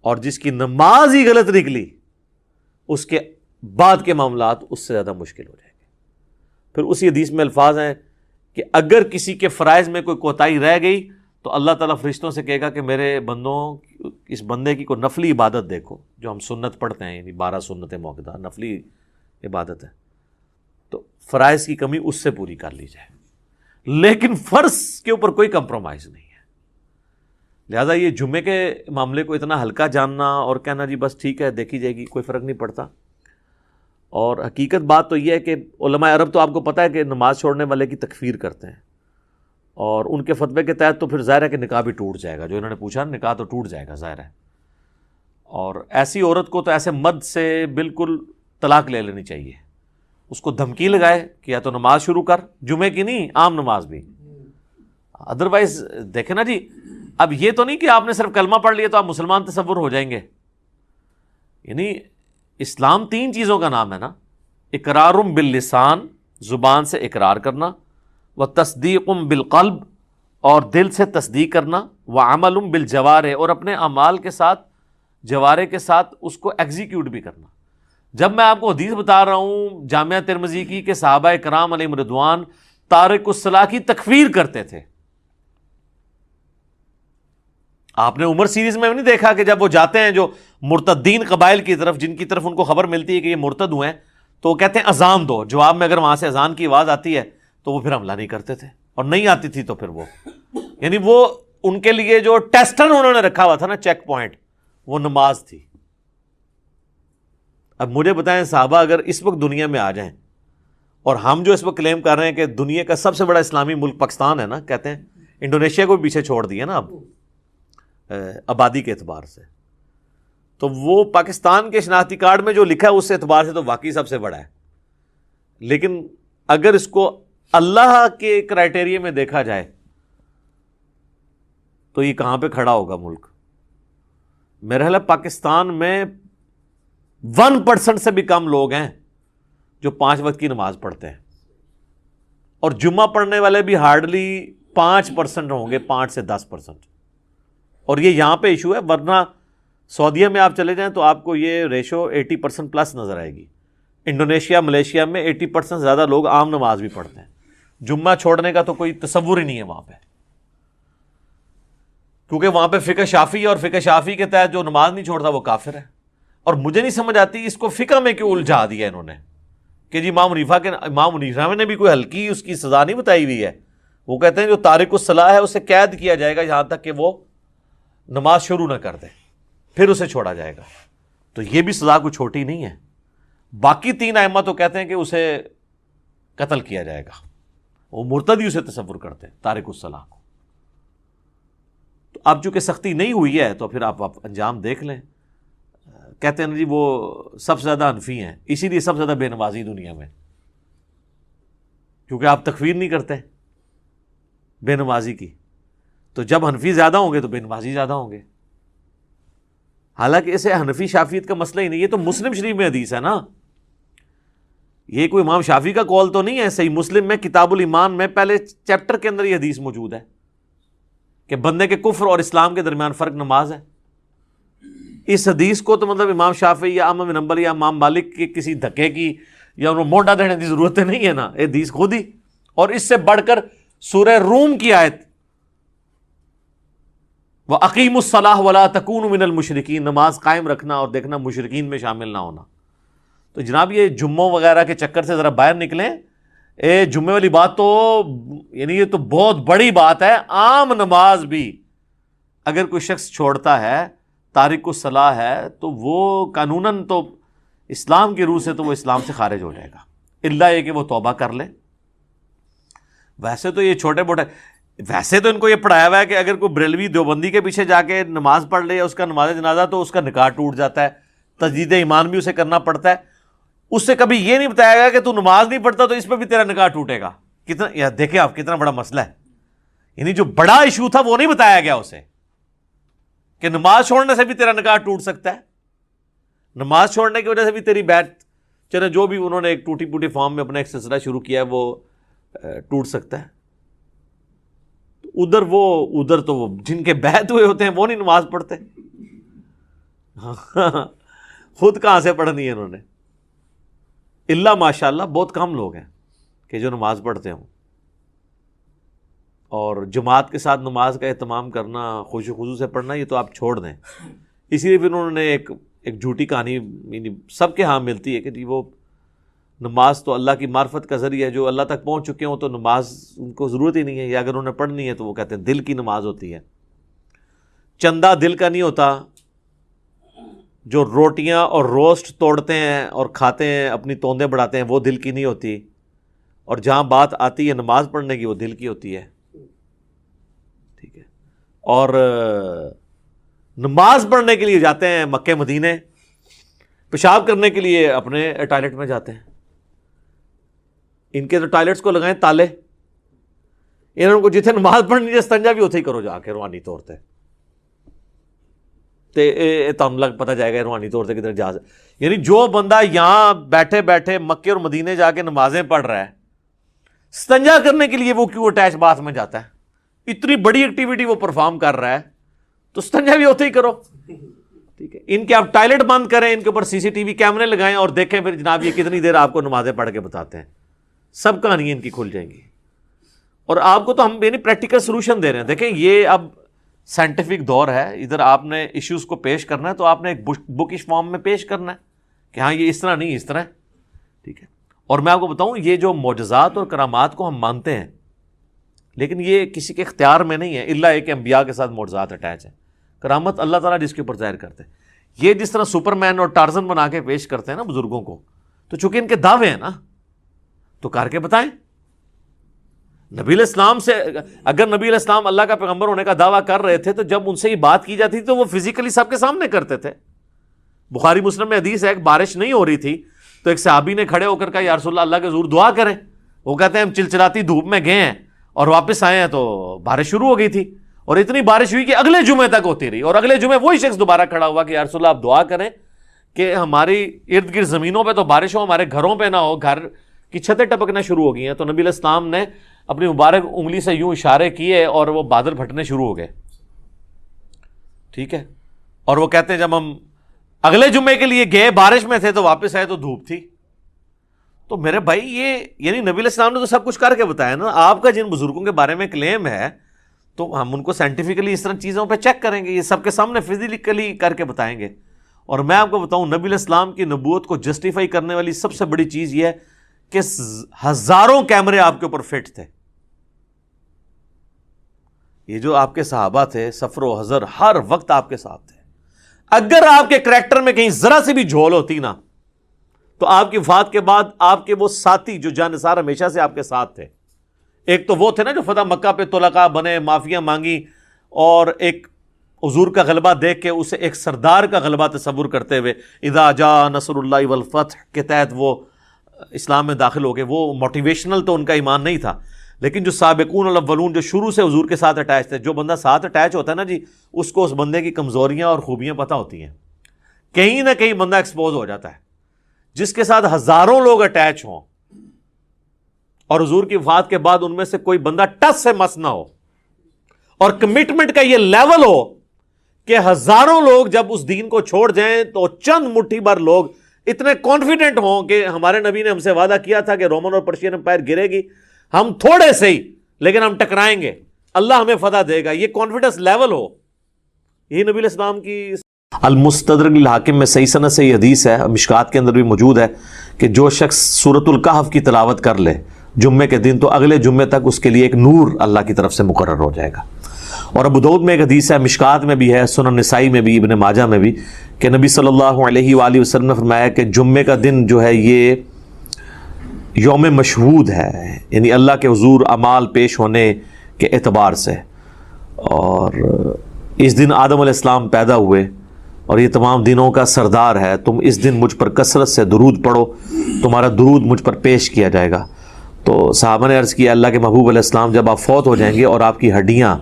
اور جس کی نماز ہی غلط نکلی اس کے بعد کے معاملات اس سے زیادہ مشکل ہو جائیں گے. پھر اسی حدیث میں الفاظ ہیں کہ اگر کسی کے فرائض میں کوئی کوتاہی رہ گئی تو اللہ تعالیٰ فرشتوں سے کہے گا کہ میرے بندوں، اس بندے کی کوئی نفلی عبادت دیکھو، جو ہم سنت پڑھتے ہیں، یعنی 12 سنت موقعہ نفلی عبادت ہے، تو فرائض کی کمی اس سے پوری کر لی جائے. لیکن فرض کے اوپر کوئی کمپرومائز نہیں ہے. لہٰذا یہ جمعے کے معاملے کو اتنا ہلکا جاننا اور کہنا جی بس ٹھیک ہے دیکھی جائے گی، کوئی فرق نہیں پڑتا. اور حقیقت بات تو یہ ہے کہ علماء عرب تو آپ کو پتہ ہے کہ نماز چھوڑنے والے کی تکفیر کرتے ہیں، اور ان کے فتوے کے تحت تو پھر ظاہر ہے کہ نکاح بھی ٹوٹ جائے گا. جو انہوں نے پوچھا نکاح تو ٹوٹ جائے گا ظاہر ہے. اور ایسی عورت کو تو ایسے مد سے بالکل طلاق لے لینی چاہیے. اس کو دھمکی لگائے کہ یا تو نماز شروع کر، جمعے کی نہیں عام نماز بھی، ادروائز دیکھیں نا جی. اب یہ تو نہیں کہ آپ نے صرف کلمہ پڑھ لیا تو آپ مسلمان تصور ہو جائیں گے. یعنی اسلام 3 چیزوں کا نام ہے نا، اقرار باللسان، زبان سے اقرار کرنا، وتصدیق بالقلب، اور دل سے تصدیق کرنا، وعمل بالجوارح، اور اپنے اعمال کے ساتھ، جوارح کے ساتھ اس کو ایگزیکیوٹ بھی کرنا. جب میں آپ کو حدیث بتا رہا ہوں جامعہ ترمذی کی کہ صحابہ کرام علیہم رضوان تارک الصلاح کی تکفیر کرتے تھے. آپ نے عمر سیریز میں نہیں دیکھا کہ جب وہ جاتے ہیں جو مرتدین قبائل کی طرف، جن کی طرف ان کو خبر ملتی ہے کہ یہ مرتد ہوئے ہیں، تو وہ کہتے ہیں اذان دو. جواب میں اگر وہاں سے اذان کی آواز آتی ہے تو وہ پھر حملہ نہیں کرتے تھے، اور نہیں آتی تھی تو پھر وہ یعنی وہ ان کے لیے جو ٹیسٹر انہوں نے رکھا ہوا تھا نا، چیک پوائنٹ، وہ نماز تھی. اب مجھے بتائیں صحابہ اگر اس وقت دنیا میں آ جائیں، اور ہم جو اس وقت کلیم کر رہے ہیں کہ دنیا کا سب سے بڑا اسلامی ملک پاکستان ہے نا، کہتے ہیں انڈونیشیا کو بھی پیچھے چھوڑ دیا نا اب آبادی کے اعتبار سے، تو وہ پاکستان کے شناختی کارڈ میں جو لکھا ہے اس اعتبار سے تو واقعی سب سے بڑا ہے. لیکن اگر اس کو اللہ کے کرائٹیریا میں دیکھا جائے تو یہ کہاں پہ کھڑا ہوگا ملک؟ میرا خیال ہے پاکستان میں 1% سے بھی کم لوگ ہیں جو 5 وقت کی نماز پڑھتے ہیں، اور جمعہ پڑھنے والے بھی ہارڈلی 5% ہوں گے، 5 سے 10%. اور یہ یہاں پہ ایشو ہے، ورنہ سعودیہ میں آپ چلے جائیں تو آپ کو یہ ریشو 80% پلس نظر آئے گی. انڈونیشیا، ملیشیا میں 80% زیادہ لوگ عام نماز بھی پڑھتے ہیں. جمعہ چھوڑنے کا تو کوئی تصور ہی نہیں ہے وہاں پہ، کیونکہ وہاں پہ فقہ شافعی، اور فقہ شافعی کے تحت جو نماز نہیں چھوڑتا وہ کافر ہے. اور مجھے نہیں سمجھ آتی اس کو فقہ میں کیوں الجھا دیا انہوں نے کہ جی امام حنیفہ نے بھی کوئی ہلکی اس کی سزا نہیں بتائی ہوئی ہے. وہ کہتے ہیں جو تارک الصلاۃ ہے اسے قید کیا جائے گا یہاں تک کہ وہ نماز شروع نہ کر دے، پھر اسے چھوڑا جائے گا. تو یہ بھی سزا کوئی چھوٹی نہیں ہے. باقی 3 ائمہ تو کہتے ہیں کہ اسے قتل کیا جائے گا، وہ مرتدی اسے تصور کرتے ہیں تارک الصلاۃ کو. تو اب چونکہ سختی نہیں ہوئی ہے تو پھر آپ انجام دیکھ لیں. کہتے ہیں جی وہ سب سے زیادہ حنفی ہیں، اسی لیے سب سے زیادہ بے نمازی دنیا میں، کیونکہ آپ تکفیر نہیں کرتے بے نمازی کی. تو جب حنفی زیادہ ہوں گے تو بے نمازی زیادہ ہوں گے. حالانکہ اسے حنفی شافعیت کا مسئلہ ہی نہیں، یہ تو مسلم شریف میں حدیث ہے نا، یہ کوئی امام شافعی کا قول تو نہیں ہے. صحیح مسلم میں کتاب الایمان میں پہلے چیپٹر کے اندر یہ حدیث موجود ہے کہ بندے کے کفر اور اسلام کے درمیان فرق نماز ہے. اس حدیث کو تو مطلب امام شافعی یا احمد بن حنبل یا امام مالک کے کسی دھکے کی یا انہوں مونڈا دینے کی ضرورت نہیں ہے نا، یہ حدیث خود ہی. اور اس سے بڑھ کر سورہ روم کی آیت وَأَقِیمُوا الصَّلَاةَ وَلَا تَکُونُوا مِنَ الْمُشْرِکِینَ، نماز قائم رکھنا اور دیکھنا مشرکین میں شامل نہ ہونا. تو جناب یہ جمعوں وغیرہ کے چکر سے ذرا باہر نکلیں. جمعے والی بات تو یعنی یہ تو بہت بڑی بات ہے. عام نماز بھی اگر کوئی شخص چھوڑتا ہے، تارک الصلاۃ ہے، تو وہ قانوناً تو اسلام کی روح سے تو وہ اسلام سے خارج ہو جائے گا، الا یہ کہ وہ توبہ کر لے. ویسے تو یہ چھوٹے موٹے، ویسے تو ان کو یہ پڑھایا ہوا ہے کہ اگر کوئی بریلوی دیوبندی کے پیچھے جا کے نماز پڑھ لے یا اس کا نماز جنازہ تو اس کا نکاح ٹوٹ جاتا ہے، تجدید ایمان بھی اسے کرنا پڑتا ہے. اس سے کبھی یہ نہیں بتایا گیا کہ تو نماز نہیں پڑھتا تو اس پہ بھی تیرا نکاح ٹوٹے گا. کتنا یا دیکھیں آپ کتنا بڑا مسئلہ ہے. یعنی جو بڑا ایشو تھا وہ نہیں بتایا گیا اسے کہ نماز چھوڑنے سے بھی تیرا نکاح ٹوٹ سکتا ہے، نماز چھوڑنے کی وجہ سے بھی تیری بیعت، چلے جو بھی انہوں نے ایک ٹوٹی پوٹی فارم میں اپنا ایک سلسلہ شروع کیا ہے وہ ٹوٹ سکتا ہے. ادھر تو وہ جن کے بیعت ہوئے ہوتے ہیں وہ نہیں نماز پڑھتے. خود کہاں سے پڑھنی ہے انہوں نے؟ اللہ ماشاء اللہ بہت کم لوگ ہیں کہ جو نماز پڑھتے ہوں. اور جماعت کے ساتھ نماز کا اہتمام کرنا، خوشو خضوع سے پڑھنا، یہ تو آپ چھوڑ دیں. اسی لیے پھر انہوں نے ایک جھوٹی کہانی یعنی سب کے ہاں ملتی ہے کہ جی وہ نماز تو اللہ کی معرفت کا ذریعہ ہے، جو اللہ تک پہنچ چکے ہوں تو نماز ان کو ضرورت ہی نہیں ہے، یا اگر انہوں نے پڑھنی ہے تو وہ کہتے ہیں دل کی نماز ہوتی ہے. چندہ دل کا نہیں ہوتا. جو روٹیاں اور روسٹ توڑتے ہیں اور کھاتے ہیں، اپنی توندیں بڑھاتے ہیں، وہ دل کی نہیں ہوتی. اور جہاں بات آتی ہے نماز پڑھنے کی وہ دل کی ہوتی ہے. ٹھیک ہے. اور نماز پڑھنے کے لیے جاتے ہیں مکے مدینے، پیشاب کرنے کے لیے اپنے ٹوائلٹ میں جاتے ہیں. ان کے تو ٹوائلٹس کو لگائیں تالے. انہوں کو جتنے نماز پڑھنی ہے استنجا بھی اتنے ہی کرو جا کے روحانی طور پہ. تم لگ پتہ جائے گا روحانی طور سے کدھر جا. یعنی جو بندہ یہاں بیٹھے بیٹھے مکے اور مدینے جا کے نمازیں پڑھ رہا ہے، استنجا کرنے کے لیے وہ کیوں اٹیچ باتھ میں جاتا ہے؟ اتنی بڑی ایکٹیویٹی وہ پرفارم کر رہا ہے تو استنجا بھی ہوتے ہی کرو. ٹھیک ہے. ان کے آپ ٹوائلٹ بند کریں، ان کے اوپر CCTV کیمرے لگائیں اور دیکھیں پھر جناب یہ کتنی دیر آپ کو نمازیں پڑھ کے بتاتے ہیں. سب کہانیاں ان کی کھل جائیں گی. اور آپ کو تو ہم یعنی پریکٹیکل سولوشن دے رہے ہیں. دیکھیں یہ اب سائنٹیفک دور ہے، ادھر آپ نے ایشوز کو پیش کرنا ہے تو آپ نے ایک بکش فارم میں پیش کرنا ہے کہ ہاں یہ اس طرح نہیں اس طرح. ٹھیک ہے. اور میں آپ کو بتاؤں یہ جو معجزات اور کرامات کو ہم مانتے ہیں لیکن یہ کسی کے اختیار میں نہیں ہے، الا ایک انبیاء کے ساتھ معجزات اٹیچ ہیں. کرامت اللہ تعالیٰ جس کے اوپر ظاہر کرتے ہیں. یہ جس طرح سپر مین اور ٹارزن بنا کے پیش کرتے ہیں نا بزرگوں کو، تو چونکہ ان کے دعوے ہیں نا تو کر کے بتائیں. نبی علیہ السلام سے اگر نبی علیہ السلام اللہ کا پیغمبر ہونے کا دعویٰ کر رہے تھے تو جب ان سے یہ بات کی جاتی تھی تو وہ فزیکلی سب کے سامنے کرتے تھے. بخاری مسلم میں حدیث ہے، ایک بارش نہیں ہو رہی تھی تو ایک صحابی نے کھڑے ہو کر کہا یا رسول اللہ کے حضور دعا کریں. وہ کہتے ہیں ہم چلچلاتی دھوپ میں گئے ہیں اور واپس آئے ہیں تو بارش شروع ہو گئی تھی، اور اتنی بارش ہوئی کہ اگلے جمعے تک ہوتی رہی، اور اگلے جمعے وہی شخص دوبارہ کھڑا ہوا کہ یا رسول اللہ آپ دعا کریں کہ ہماری ارد گرد زمینوں پہ تو بارش ہو، ہمارے گھروں پہ نہ ہو، گھر کی چھتیں ٹپکنا شروع ہو گئی ہیں۔ تو نبی علیہ السلام نے اپنی مبارک انگلی سے یوں اشارے کیے اور وہ بادل پھٹنے شروع ہو گئے، ٹھیک ہے۔ اور وہ کہتے ہیں جب ہم اگلے جمعے کے لیے گئے بارش میں تھے تو واپس آئے تو دھوپ تھی۔ تو میرے بھائی یہ یعنی نبی علیہ السلام نے تو سب کچھ کر کے بتایا نا، آپ کا جن بزرگوں کے بارے میں کلیم ہے تو ہم ان کو سائنٹیفکلی اس طرح چیزوں پہ چیک کریں گے، یہ سب کے سامنے فزیکلی کر کے بتائیں گے۔ اور میں آپ کو بتاؤں نبی علیہ السلام کی نبوت کو جسٹیفائی کرنے والی سب سے بڑی چیز یہ ہے کہ ہزاروں کیمرے آپ کے اوپر فٹ تھے۔ یہ جو آپ کے صحابہ تھے سفر و حضر ہر وقت آپ کے ساتھ تھے۔ اگر آپ کے کریکٹر میں کہیں ذرا سی بھی جھول ہوتی نا تو آپ کی وفات کے بعد آپ کے وہ ساتھی جو جانثار ہمیشہ سے آپ کے ساتھ تھے، ایک تو وہ تھے نا جو فتح مکہ پہ طلقاء بنے، معافیاں مانگی، اور ایک حضور کا غلبہ دیکھ کے اسے ایک سردار کا غلبہ تصور کرتے ہوئے اذا جاء نصر اللہ والفتح کے تحت وہ اسلام میں داخل ہو گئے۔ وہ موٹیویشنل تو ان کا ایمان نہیں تھا، لیکن جو سابقون الاولون جو شروع سے حضور کے ساتھ اٹیچ تھے، جو بندہ ساتھ اٹیچ ہوتا ہے نا جی، اس کو اس بندے کی کمزوریاں اور خوبیاں پتہ ہوتی ہیں، کہیں نہ کہیں بندہ ایکسپوز ہو جاتا ہے۔ جس کے ساتھ ہزاروں لوگ اٹیچ ہوں اور حضور کی وفات کے بعد ان میں سے کوئی بندہ ٹس سے مس نہ ہو، اور کمٹمنٹ کا یہ لیول ہو کہ ہزاروں لوگ جب اس دین کو چھوڑ جائیں تو چند مٹھی بھر لوگ اتنے کانفیڈنٹ ہوں کہ ہمارے نبی نے ہم سے وعدہ کیا تھا کہ رومن اور پرشین امپائر گرے گی، ہم تھوڑے سے ہی لیکن ہم ٹکرائیں گے، اللہ ہمیں فتح دے گا، یہ کانفیڈنس لیول ہو۔ یہی نبی علیہ السلام کی المستدرک الحاکم میں صحیح سند سے یہ حدیث ہے، مشکات کے اندر بھی موجود ہے کہ جو شخص سورۃ الکہف کی تلاوت کر لے جمعے کے دن تو اگلے جمعے تک اس کے لیے ایک نور اللہ کی طرف سے مقرر ہو جائے گا۔ اور ابو داؤد میں ایک حدیث ہے، مشکات میں بھی ہے، سنن نسائی میں بھی، ابن ماجہ میں بھی، کہ نبی صلی اللہ علیہ وآلہ وسلم نے فرمایا کہ جمعے کا دن جو ہے یہ یوم مشہود ہے، یعنی اللہ کے حضور اعمال پیش ہونے کے اعتبار سے، اور اس دن آدم علیہ السلام پیدا ہوئے اور یہ تمام دنوں کا سردار ہے، تم اس دن مجھ پر کثرت سے درود پڑھو، تمہارا درود مجھ پر پیش کیا جائے گا۔ تو صحابہ نے عرض کیا اللہ کے محبوب علیہ السلام جب آپ فوت ہو جائیں گے اور آپ کی ہڈیاں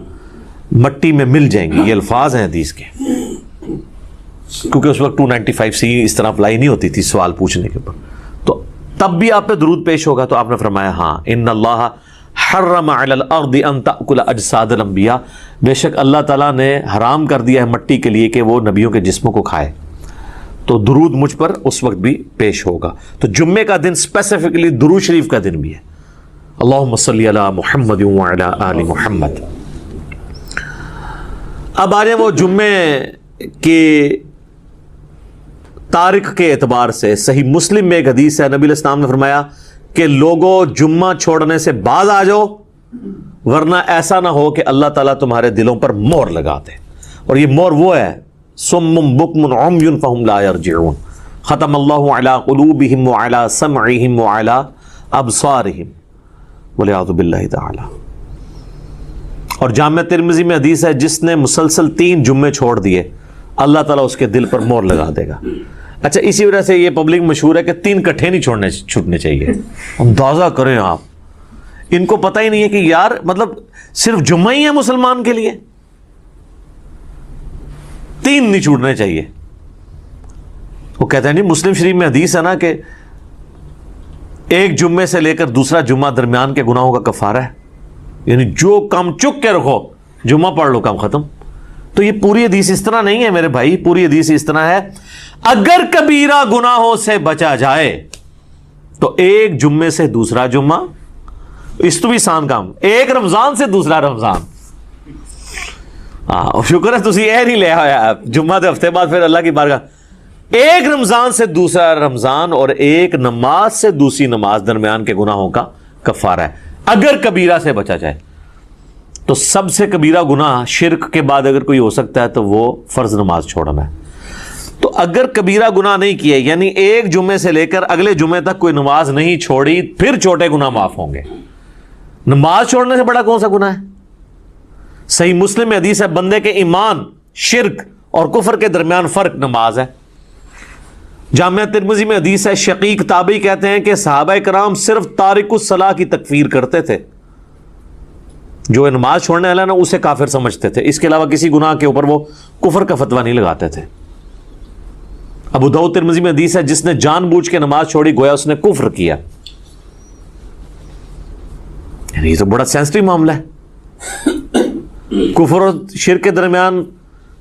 مٹی میں مل جائیں گی، یہ الفاظ ہیں حدیث کے، کیونکہ اس وقت 295 اس طرح اپلائی نہیں ہوتی تھی سوال پوچھنے کے اوپر، تو تب بھی آپ پہ درود پیش ہوگا۔ تو آپ نے فرمایا ہاں ان اللہ حرم علی الارض ان تأکل اجساد الانبیاء، بے شک اللہ تعالیٰ نے حرام کر دیا ہے مٹی کے لیے کہ وہ نبیوں کے جسموں کو کھائے، تو درود مجھ پر اس وقت بھی پیش ہوگا۔ تو جمعے کا دن اسپیسیفکلی درود شریف کا دن بھی ہے، اللہم صلی علی محمد وعلی آل محمد۔ اب آ جائیں وہ جمعے کے تاریخ کے اعتبار سے، صحیح مسلم میں ایک حدیث ہے، نبی علیہ السلام نے فرمایا کہ لوگوں جمعہ چھوڑنے سے بعد آ جاؤ ورنہ ایسا نہ ہو کہ اللہ تعالیٰ تمہارے دلوں پر مہر لگا دے، اور یہ مہر وہ ہے صم بکم عمی فہم لا یرجعون، ختم اللہ علی قلوبہم وعلی سمعہم وعلی ابصارہم والعیاذ باللہ تعالی۔ اور جامع ترمذی میں حدیث ہے جس نے مسلسل 3 جمعے چھوڑ دیے اللہ تعالیٰ اس کے دل پر مہر لگا دے گا۔ اچھا اسی وجہ سے یہ پبلک مشہور ہے کہ 3 کٹھے نہیں چھوٹنے چاہیے، اندازہ کریں آپ، ان کو پتہ ہی نہیں ہے کہ یار مطلب صرف جمعہ ہی ہے مسلمان کے لیے، 3 نہیں چھوٹنے چاہیے۔ وہ کہتے ہیں نہیں مسلم شریف میں حدیث ہے نا کہ ایک جمعے سے لے کر دوسرا جمعہ درمیان کے گناہوں کا کفارہ ہے، یعنی جو کام چک کے رکھو جمعہ پڑھ لو کام ختم۔ تو یہ پوری حدیث اس طرح نہیں ہے میرے بھائی، پوری حدیث اس طرح ہے اگر کبیرہ گناہوں سے بچا جائے تو ایک جمعے سے دوسرا جمعہ، اس تو بھی آسان کام، ایک رمضان سے دوسرا رمضان۔ شکر ہے تسی یہ نہیں لے آیا جمعہ دے ہفتے بعد پھر اللہ کی بارگاہ، ایک رمضان سے دوسرا رمضان اور ایک نماز سے دوسری نماز درمیان کے گناہوں کا کفارہ ہے اگر کبیرہ سے بچا جائے۔ تو سب سے کبیرہ گناہ شرک کے بعد اگر کوئی ہو سکتا ہے تو وہ فرض نماز چھوڑنا ہے۔ تو اگر کبیرہ گناہ نہیں کیے یعنی ایک جمعے سے لے کر اگلے جمعے تک کوئی نماز نہیں چھوڑی، پھر چھوٹے گناہ معاف ہوں گے۔ نماز چھوڑنے سے بڑا کون سا گناہ ہے؟ صحیح مسلم میں حدیث ہے بندے کے ایمان، شرک اور کفر کے درمیان فرق نماز ہے، جامعہ ترمذی میں حدیث ہے، شقیق تابعی کہتے ہیں کہ صحابہ کرام صرف تارک الصلاح کی تکفیر کرتے تھے، جو نماز چھوڑنے والا نا اسے کافر سمجھتے تھے، اس کے علاوہ کسی گناہ کے اوپر وہ کفر کا فتویٰ نہیں لگاتے تھے۔ ابو داؤد ترمذی میں حدیث ہے، جس نے جان بوجھ کے نماز چھوڑی گویا اس نے کفر کیا۔ یعنی یہ تو بڑا سینسٹیو معاملہ ہے، کفر اور شرک کے درمیان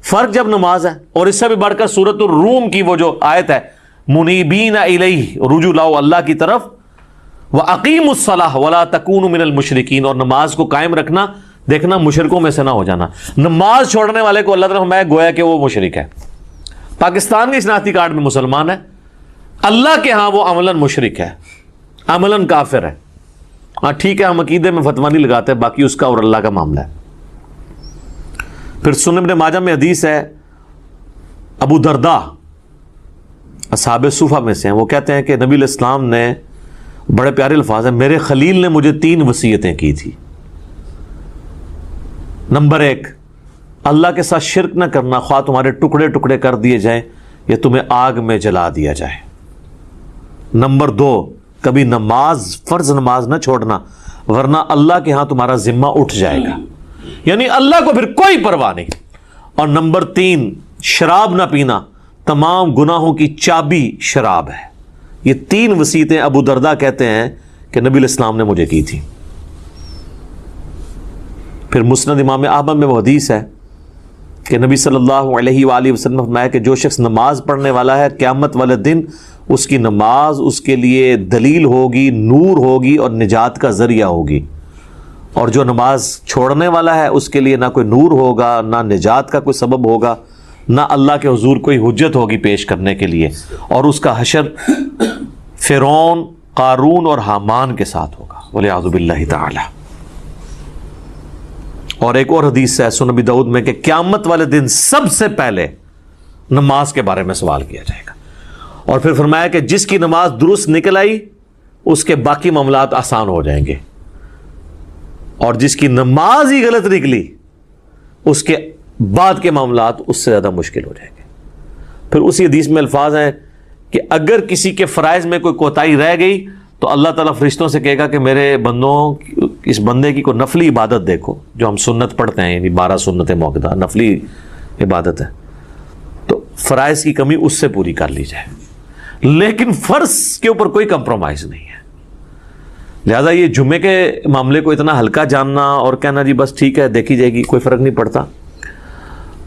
فرق جب نماز ہے۔ اور اس سے بھی بڑھ کر سورۃ الروم کی وہ جو آیت ہے، منیبین الیہ، رجوع لاؤ اللہ کی طرف، وَأَقِیمُوا الصَّلَاةَ وَلَا تَکُونُوا مِنَ الْمُشْرِکِینَ، اور نماز کو قائم رکھنا، دیکھنا مشرکوں میں سے نہ ہو جانا۔ نماز چھوڑنے والے کو اللہ تعالیٰ فرمایا گویا کہ وہ مشرک ہے۔ پاکستان کے شناختی کارڈ میں مسلمان ہے، اللہ کے ہاں وہ عملاً مشرک ہے، عملاً کافر ہے۔ ہاں ٹھیک ہے، ہم عقیدے میں فتویٰ نہیں لگاتے، باقی اس کا اور اللہ کا معاملہ ہے۔ پھر سنن ابن ماجہ میں حدیث ہے، ابو درداء اصحاب صفہ میں سے ہیں، وہ کہتے ہیں کہ نبی علیہ السلام نے، بڑے پیارے الفاظ ہیں، میرے خلیل نے مجھے 3 وصیتیں کی تھی۔ نمبر 1، اللہ کے ساتھ شرک نہ کرنا، خواہ تمہارے ٹکڑے ٹکڑے کر دیے جائیں یا تمہیں آگ میں جلا دیا جائے۔ نمبر 2، کبھی نماز، فرض نماز نہ چھوڑنا، ورنہ اللہ کے ہاں تمہارا ذمہ اٹھ جائے گا، یعنی اللہ کو پھر کوئی پرواہ نہیں۔ اور نمبر 3، شراب نہ پینا، تمام گناہوں کی چابی شراب ہے۔ یہ 3 وصیتیں ابو درداء کہتے ہیں کہ نبی علیہ السلام نے مجھے کی تھی۔ پھر مسند امام احمد میں وہ حدیث ہے کہ نبی صلی اللہ علیہ وآلہ وسلم نے فرمایا کہ جو شخص نماز پڑھنے والا ہے، قیامت والے دن اس کی نماز اس کے لیے دلیل ہوگی، نور ہوگی اور نجات کا ذریعہ ہوگی، اور جو نماز چھوڑنے والا ہے اس کے لیے نہ کوئی نور ہوگا، نہ نجات کا کوئی سبب ہوگا، نہ اللہ کے حضور کوئی حجت ہوگی پیش کرنے کے لیے، اور اس کا حشر فرعون، قارون اور حامان کے ساتھ ہوگا، والعیاذ باللہ تعالی۔ اور ایک اور حدیث ہے سنن ابی داؤد میں کہ قیامت والے دن سب سے پہلے نماز کے بارے میں سوال کیا جائے گا، اور پھر فرمایا کہ جس کی نماز درست نکل آئی اس کے باقی معاملات آسان ہو جائیں گے، اور جس کی نماز ہی غلط نکلی اس کے بعد کے معاملات اس سے زیادہ مشکل ہو جائیں گے۔ پھر اسی حدیث میں الفاظ ہیں کہ اگر کسی کے فرائض میں کوئی کوتاہی رہ گئی تو اللہ تعالیٰ فرشتوں سے کہے گا کہ میرے بندوں، اس بندے کی کوئی نفلی عبادت دیکھو، جو ہم سنت پڑھتے ہیں، یعنی 12 سنت موقدہ نفلی عبادت ہے، تو فرائض کی کمی اس سے پوری کر لی جائے، لیکن فرض کے اوپر کوئی کمپرومائز نہیں ہے۔ لہذا یہ جمعے کے معاملے کو اتنا ہلکا جاننا اور کہنا جی بس ٹھیک ہے دیکھی جائے گی، کوئی فرق نہیں پڑتا۔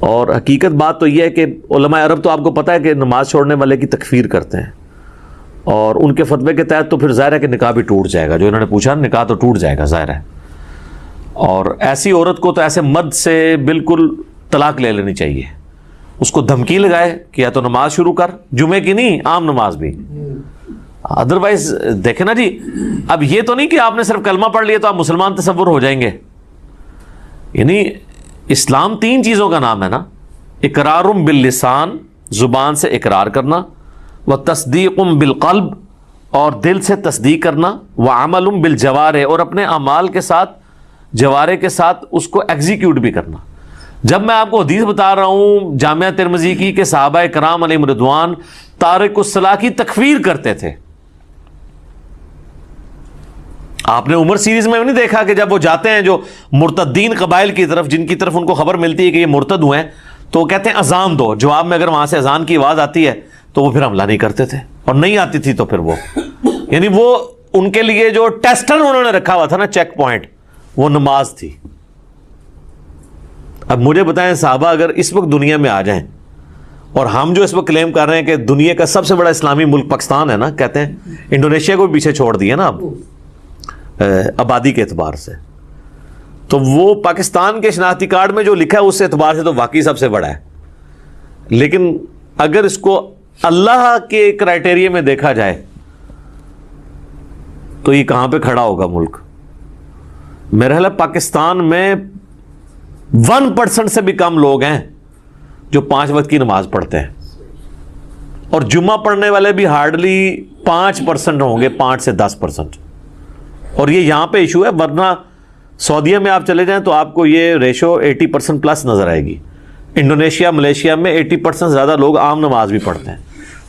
اور حقیقت بات تو یہ ہے کہ علماء عرب تو آپ کو پتہ ہے کہ نماز چھوڑنے والے کی تکفیر کرتے ہیں، اور ان کے فتوے کے تحت تو پھر ظاہر ہے کہ نکاح بھی ٹوٹ جائے گا، جو انہوں نے پوچھا نکاح تو ٹوٹ جائے گا ظاہر ہے۔ اور ایسی عورت کو تو ایسے مرد سے بالکل طلاق لے لینی چاہیے، اس کو دھمکی لگائے کہ یا تو نماز شروع کر، جمعے کی نہیں عام نماز بھی، ادروائز دیکھیں نا جی، اب یہ تو نہیں کہ آپ نے صرف کلمہ پڑھ لیا تو آپ مسلمان تصور ہو جائیں گے۔ یعنی اسلام 3 چیزوں کا نام ہے نا، اقرار باللسان، زبان سے اقرار کرنا، وتصدیق بالقلب، اور دل سے تصدیق کرنا، وعمل بالجوارح، اور اپنے اعمال کے ساتھ، جوارح کے ساتھ اس کو ایگزیکیوٹ بھی کرنا۔ جب میں آپ کو حدیث بتا رہا ہوں جامعہ ترمذی کی کہ صحابہ کرام علیہم رضوان تارک الصلاح کی تکفیر کرتے تھے، آپ نے عمر سیریز میں نہیں دیکھا کہ جب وہ جاتے ہیں جو مرتدین قبائل کی طرف، جن کی طرف ان کو خبر ملتی ہے کہ یہ مرتد ہوئے ہیں، تو وہ کہتے ہیں اذان دو، جواب میں اگر وہاں سے اذان کی آواز آتی ہے تو وہ پھر حملہ نہیں کرتے تھے، اور نہیں آتی تھی تو پھر وہ یعنی وہ ان کے لیے جو ٹیسٹر انہوں نے رکھا ہوا تھا نا، چیک پوائنٹ، وہ نماز تھی۔ اب مجھے بتائیں صحابہ اگر اس وقت دنیا میں آ جائیں، اور ہم جو اس وقت کلیم کر رہے ہیں کہ دنیا کا سب سے بڑا اسلامی ملک پاکستان ہے نا، کہتے ہیں انڈونیشیا کو بھی پیچھے چھوڑ دیا نا اب آبادی کے اعتبار سے، تو وہ پاکستان کے شناختی کارڈ میں جو لکھا ہے اس اعتبار سے تو واقعی سب سے بڑا ہے، لیکن اگر اس کو اللہ کے کرائٹیریا میں دیکھا جائے تو یہ کہاں پہ کھڑا ہوگا ملک؟ میرا خیال ہے پاکستان میں 1% سے بھی کم لوگ ہیں جو 5 وقت کی نماز پڑھتے ہیں، اور جمعہ پڑھنے والے بھی ہارڈلی 5% ہوں گے، 5 سے 10%، اور یہ یہاں پہ ایشو ہے، ورنہ سعودیہ میں آپ چلے جائیں تو آپ کو یہ ریشو 80% پلس نظر آئے گی۔ انڈونیشیا، ملیشیا میں 80% زیادہ لوگ عام نماز بھی پڑھتے ہیں،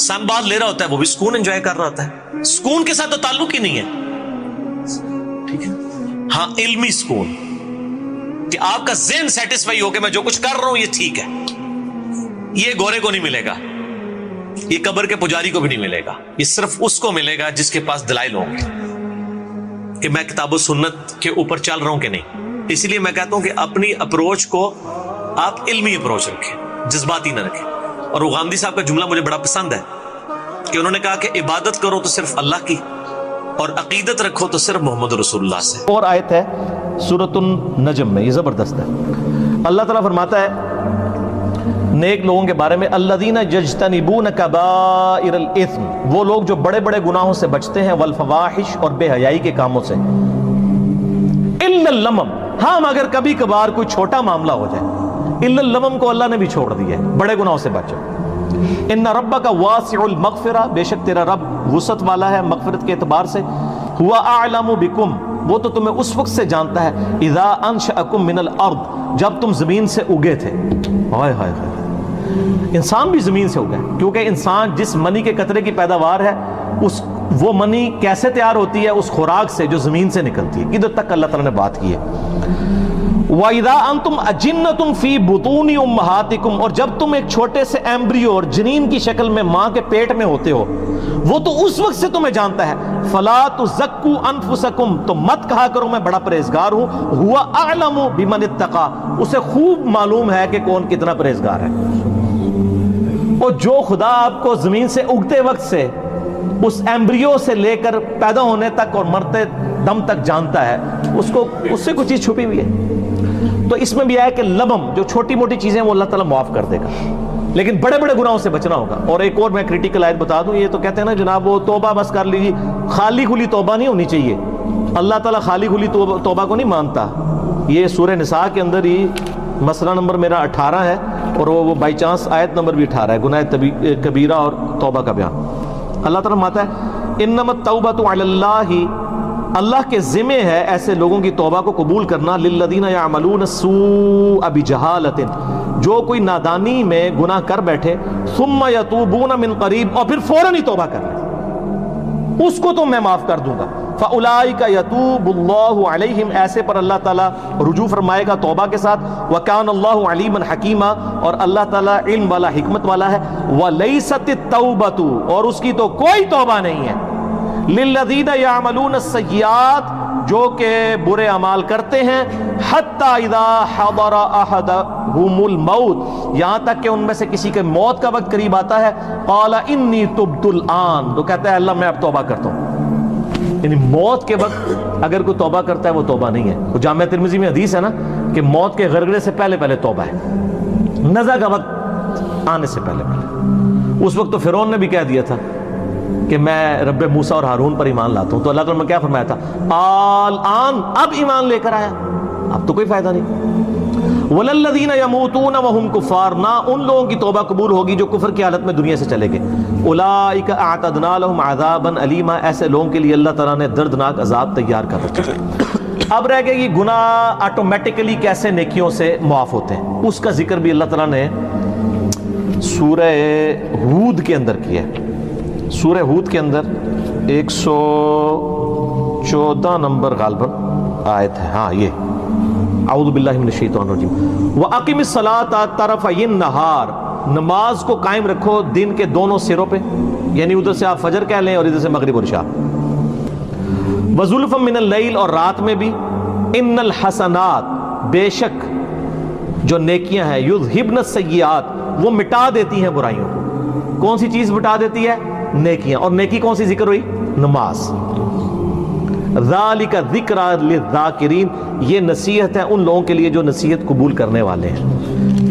سن باد لے رہا ہوتا ہے وہ بھی سکون انجوائے کر رہا ہوتا ہے. سکون کے ساتھ تو تعلق ہی نہیں ہے, ٹھیک ہے. ہاں علمی سکون کہ آپ کا ذہن سیٹسفائی ہو کہ میں جو کچھ کر رہا ہوں یہ ٹھیک ہے, یہ گورے کو نہیں ملے گا, یہ قبر کے پجاری کو بھی نہیں ملے گا, یہ صرف اس کو ملے گا جس کے پاس دلائل ہوں گے کہ میں کتاب و سنت کے اوپر چل رہا ہوں کہ نہیں. اسی لیے میں کہتا ہوں کہ اپنی اپروچ کو آپ علمی اپروچ رکھیں, جذباتی نہ رکھیں. اور وہ غامدی صاحب کا جملہ مجھے بڑا پسند ہے کہ انہوں نے کہا کہ عبادت کرو تو صرف اللہ کی, اور عقیدت رکھو تو صرف محمد رسول اللہ سے. اور آیت ہے سورۃ النجم میں, یہ زبردست ہے. اللہ تعالیٰ فرماتا ہے نیک لوگوں کے بارے میں, الذین یجتنبون کبائر الاثم, وہ لوگ جو بڑے بڑے گناہوں سے بچتے ہیں, والفواحش, اور بے حیائی کے کاموں سے, الا اللمم, ہاں اگر کبھی کبھار کوئی چھوٹا معاملہ ہو جائے, الا اللمم کو اللہ نے بھی چھوڑ دیا ہے, بڑے گناہوں سے بچو. ان ربک واسع المغفرہ, بے شک تیرا رب وسعت والا ہے مغفرت کے اعتبار سے. ہوا اعلم بکم, وہ تو تمہیں اس وقت سے جانتا ہے, اذا انشأکم من الارض, جب تم زمین سے اگے تھے. ہائے ہائے ہائے, انسان بھی زمین سے اگا ہے, کیونکہ انسان جس منی کے قطرے کی پیداوار ہے, وہ منی کیسے تیار ہوتی ہے؟ اس خوراک سے جو زمین سے نکلتی ہے. ادھر تک اللہ تعالیٰ نے بات کی ہے. وَإِذَا أَنْتُمْ أَجِنَّةٌ فِي بُطُونِ أُمَّهَاتِكُمْ, اور جب تم ایک چھوٹے سے ایمبریو اور جنین کی شکل میں ماں کے پیٹ میں ہوتے ہو, وہ تو اس وقت سے تمہیں جانتا ہے. فَلَا تُزَكُّوا أَنفُسَكُمْ, تو مت کہا کرو میں بڑا پرہیزگار ہوں. هُوَ أَعْلَمُ بِمَنِ اتَّقَىٰ, اسے خوب معلوم ہے کہ کون کتنا پرہیزگار ہے. اور جو خدا آپ کو زمین سے اگتے وقت سے, اس ایمبریو سے لے کر پیدا ہونے تک اور مرتے دم تک جانتا ہے, اس سے کوئی چیز چھپی ہوئی ہے. تو اس میں بھی آیا کہ لمم, جو چھوٹی موٹی چیزیں وہ اللہ تعالیٰ معاف کر دے گا, لیکن بڑے بڑے گناہوں سے بچنا ہوگا. اور ایک اور میں کریٹیکل آیت بتا دوں, یہ تو کہتے ہیں نا جناب وہ توبہ بس کر لیجیے, خالی کھلی توبہ نہیں ہونی چاہیے. اللہ تعالیٰ خالی کھلی توبہ کو نہیں مانتا. یہ سورہ نساء کے اندر ہی مسئلہ نمبر میرا 18 ہے, اور وہ بائی چانس آیت نمبر بھی 18 ہے, گناہ کبیرہ اور توبہ کا بیان. اللہ تعالیٰ فرماتا ہے انما التوبۃ علی اللہ, اللہ کے ذمہ ہے ایسے لوگوں کی توبہ کو قبول کرنا, للذین یعملون السوء بجہالۃ, جو کوئی نادانی میں گناہ کر بیٹھے, ثم یتوبون من قریب, اور پھر فوراً ہی توبہ کر لیں, اس کو تو میں معاف کر دوں گا. فاولئک یتوب اللہ علیہم, ایسے پر اللہ تعالیٰ رجوع فرمائے گا توبہ کے ساتھ. وکان اللہ علیما حکیما, اور اللہ تعالیٰ علم والا حکمت والا ہے. ولیست التوبۃ, اور اس کی تو کوئی توبہ نہیں ہے, للذین یعملون السیئات, جو کہ برے اعمال کرتے ہیں, حتی اذا حضر احدهم الموت, یہاں تک کہ ان میں سے کسی کے موت کا وقت قریب آتا ہے, قال انی تبت الآن, تو کہتا ہے اللہ میں اب توبہ کرتا ہوں. یعنی موت کے وقت اگر کوئی توبہ کرتا ہے وہ توبہ نہیں ہے. وہ جامعہ ترمذی میں حدیث ہے نا کہ موت کے غرغرے سے پہلے توبہ ہے, نزع کا وقت آنے سے پہلے. اس وقت تو فرعون نے بھی کہہ دیا تھا کہ میں رب موسیٰ اور ہارون پر ایمان لاتا ہوں, تو اللہ تعالیٰ نے کیا فرمایا تھا, الآن, اب ایمان لے کر آیا, اب تو کوئی فائدہ نہیں. وَلَلَّذِينَ يَمُوتُونَ وَهُمْ كُفَّارٌ, نہ ان لوگوں کی توبہ قبول ہوگی جو کفر کی حالت میں دنیا سے چلے گئے. اولئک اعتدنا لهم عذابا الیما, ایسے لوگوں کے لیے اللہ تعالیٰ نے دردناک عذاب تیار کر رکھا ہے. اب رہ گئے یہ گناہ آٹومیٹکلی کیسے نیکیوں سے معاف ہوتے ہیں, اس کا ذکر بھی اللہ تعالیٰ نے سورہ ہود کے اندر کیا ہے. سورہ ہود کے اندر 114 نمبر غالباً آیت ہے, ہاں یہ, اعوذ باللہ من الشیطان الرجیم. وَأَقِمِ الصَّلَاةَ طَرَفَيِ النَّهَارِ, نماز کو قائم رکھو دن کے دونوں سروں پہ, یعنی ادھر سے آپ فجر کہہ لیں اور ادھر سے مغرب اور عشاء. وَزُلْفًا مِّنَ اللَّيْلِ, اور رات میں بھی. اِنَّ الْحَسَنَاتِ, بے شک جو نیکیاں ہیں, یُذْهِبْنَ السَّیِّئَاتِ, وہ مٹا دیتی ہیں برائیوں کو. کون سی چیز مٹا دیتی ہے؟ نیکیاں. اور نیکی کون سی ذکر ہوئی؟ نماز. ذالک ذکرى للذاکرین, یہ نصیحت ہے ان لوگوں کے لیے جو نصیحت قبول کرنے والے ہیں.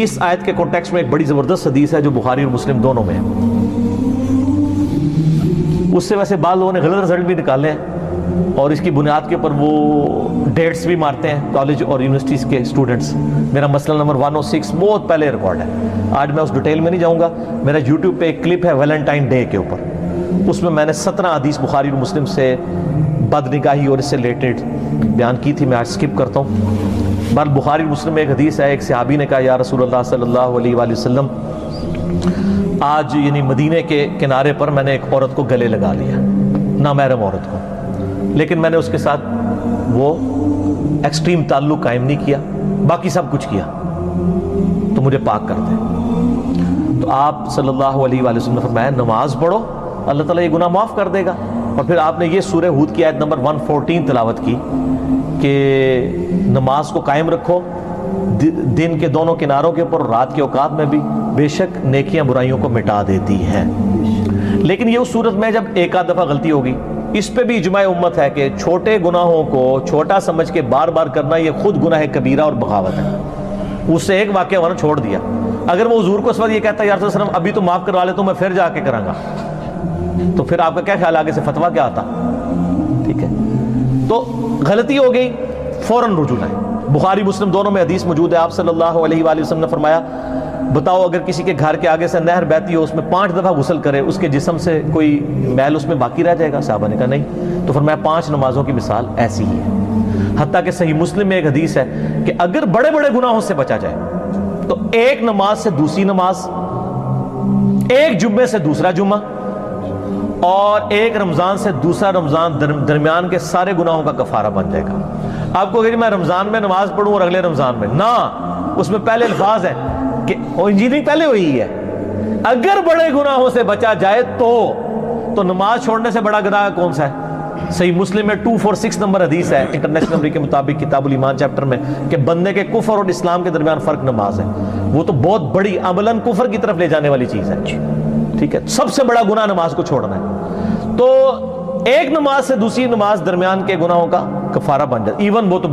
اس آیت کے کانٹیکسٹ میں ایک بڑی زبردست حدیث ہے جو بخاری اور مسلم دونوں میں ہے. اس سے ویسے بعض لوگوں نے غلط رزلٹ بھی نکالے ہیں, اور اس کی بنیاد کے اوپر وہ ڈیٹس بھی مارتے ہیں کالج اور یونیورسٹیز کے اسٹوڈنٹس. میرا مسئلہ نمبر 106 بہت پہلے ریکارڈ ہے, آج میں اس ڈیٹیل میں نہیں جاؤں گا. میرا یوٹیوب پہ ایک کلپ ہے ویلنٹائن ڈے کے اوپر, اس میں نے 17 حدیث بخاری اور مسلم سے بد نگاہی اور اس سے ریلیٹڈ بیان کی تھی, میں آج سکپ کرتا ہوں. بہرحال بخاری مسلم میں ایک حدیث ہے, ایک صحابی نے کہا یا رسول اللہ صلی اللہ علیہ وآلہ وسلم آج یعنی مدینے کے کنارے پر میں نے ایک عورت کو گلے لگا لیا, نامحرم عورت کو, لیکن میں نے اس کے ساتھ وہ ایکسٹریم تعلق قائم نہیں کیا, باقی سب کچھ کیا, تو مجھے پاک کر دے. تو آپ صلی اللہ علیہ وآلہ وسلم نے فرمایا نماز پڑھو, اللہ تعالیٰ یہ گناہ معاف کر دے گا. اور پھر آپ نے یہ سورہ ہود کی آیت نمبر 114 تلاوت کی کہ نماز کو قائم رکھو دن کے دونوں کناروں کے اوپر, رات کے اوقات میں بھی, بے شک نیکیاں برائیوں کو مٹا دیتی ہیں. لیکن یہ اس صورت میں جب ایک آدھ دفعہ غلطی ہوگی, اس پہ بھی اجماع امت ہے کہ چھوٹے گناہوں کو چھوٹا سمجھ کے بار بار کرنا یہ خود گناہ کبیرہ اور بغاوت ہے. اس سے ایک واقعہ ورنہ چھوڑ دیا. اگر وہ حضور کو اس وقت یہ کہتا ہے یا رسول اللہ صلی اللہ علیہ وسلم ابھی تو معاف کروا لے تو میں پھر جا کے کراں گا, تو پھر آپ کا کیا خیال, آگے سے فتویٰ کیا آتا؟ ٹھیک ہے, تو غلطی ہو گئی فوراً رجوع لائیں. بخاری مسلم دونوں میں حدیث موجود ہے, آپ صلی اللہ علیہ وآلہ وسلم نے فرمایا بتاؤ اگر کسی کے گھر کے آگے سے نہر بہتی ہو, اس میں 5 دفعہ غسل کرے, اس کے جسم سے کوئی میل اس میں باقی رہ جائے گا؟ صحابہ نے کہا نہیں. تو فرمایا 5 نمازوں کی مثال ایسی ہی ہے. حتیٰ کہ صحیح مسلم میں ایک حدیث ہے کہ اگر بڑے بڑے گناہوں سے بچا جائے تو ایک نماز سے دوسری نماز, ایک جمعے سے دوسرا جمعہ, اور ایک رمضان سے دوسرا رمضان درمیان کے سارے گناہوں کا کفارہ بن جائے گا. آپ کو کہ میں رمضان میں نماز پڑھوں اور اگلے رمضان میں نہ, اس میں پہلے الفاظ ہیں کہ انجینئرنگ پہلے ہوئی ہے, اگر بڑے گناہوں سے بچا جائے تو نماز چھوڑنے سے بڑا گناہ کون سا ہے؟ صحیح مسلم میں 246 نمبر حدیث ہے انٹرنیشنل نمبر کے مطابق کتاب الایمان چیپٹر میں کہ بندے کے کفر اور اسلام کے درمیان فرق نماز ہے. وہ تو بہت بڑی عملاً کفر کی طرف لے جانے والی چیز ہے. ٹھیک ہے, سب سے بڑا گناہ نماز کو چھوڑنا ہے. تو ایک نماز سے دوسری نماز درمیان کے گناہوں کا کفارہ بن جاتا, ایون وہ تو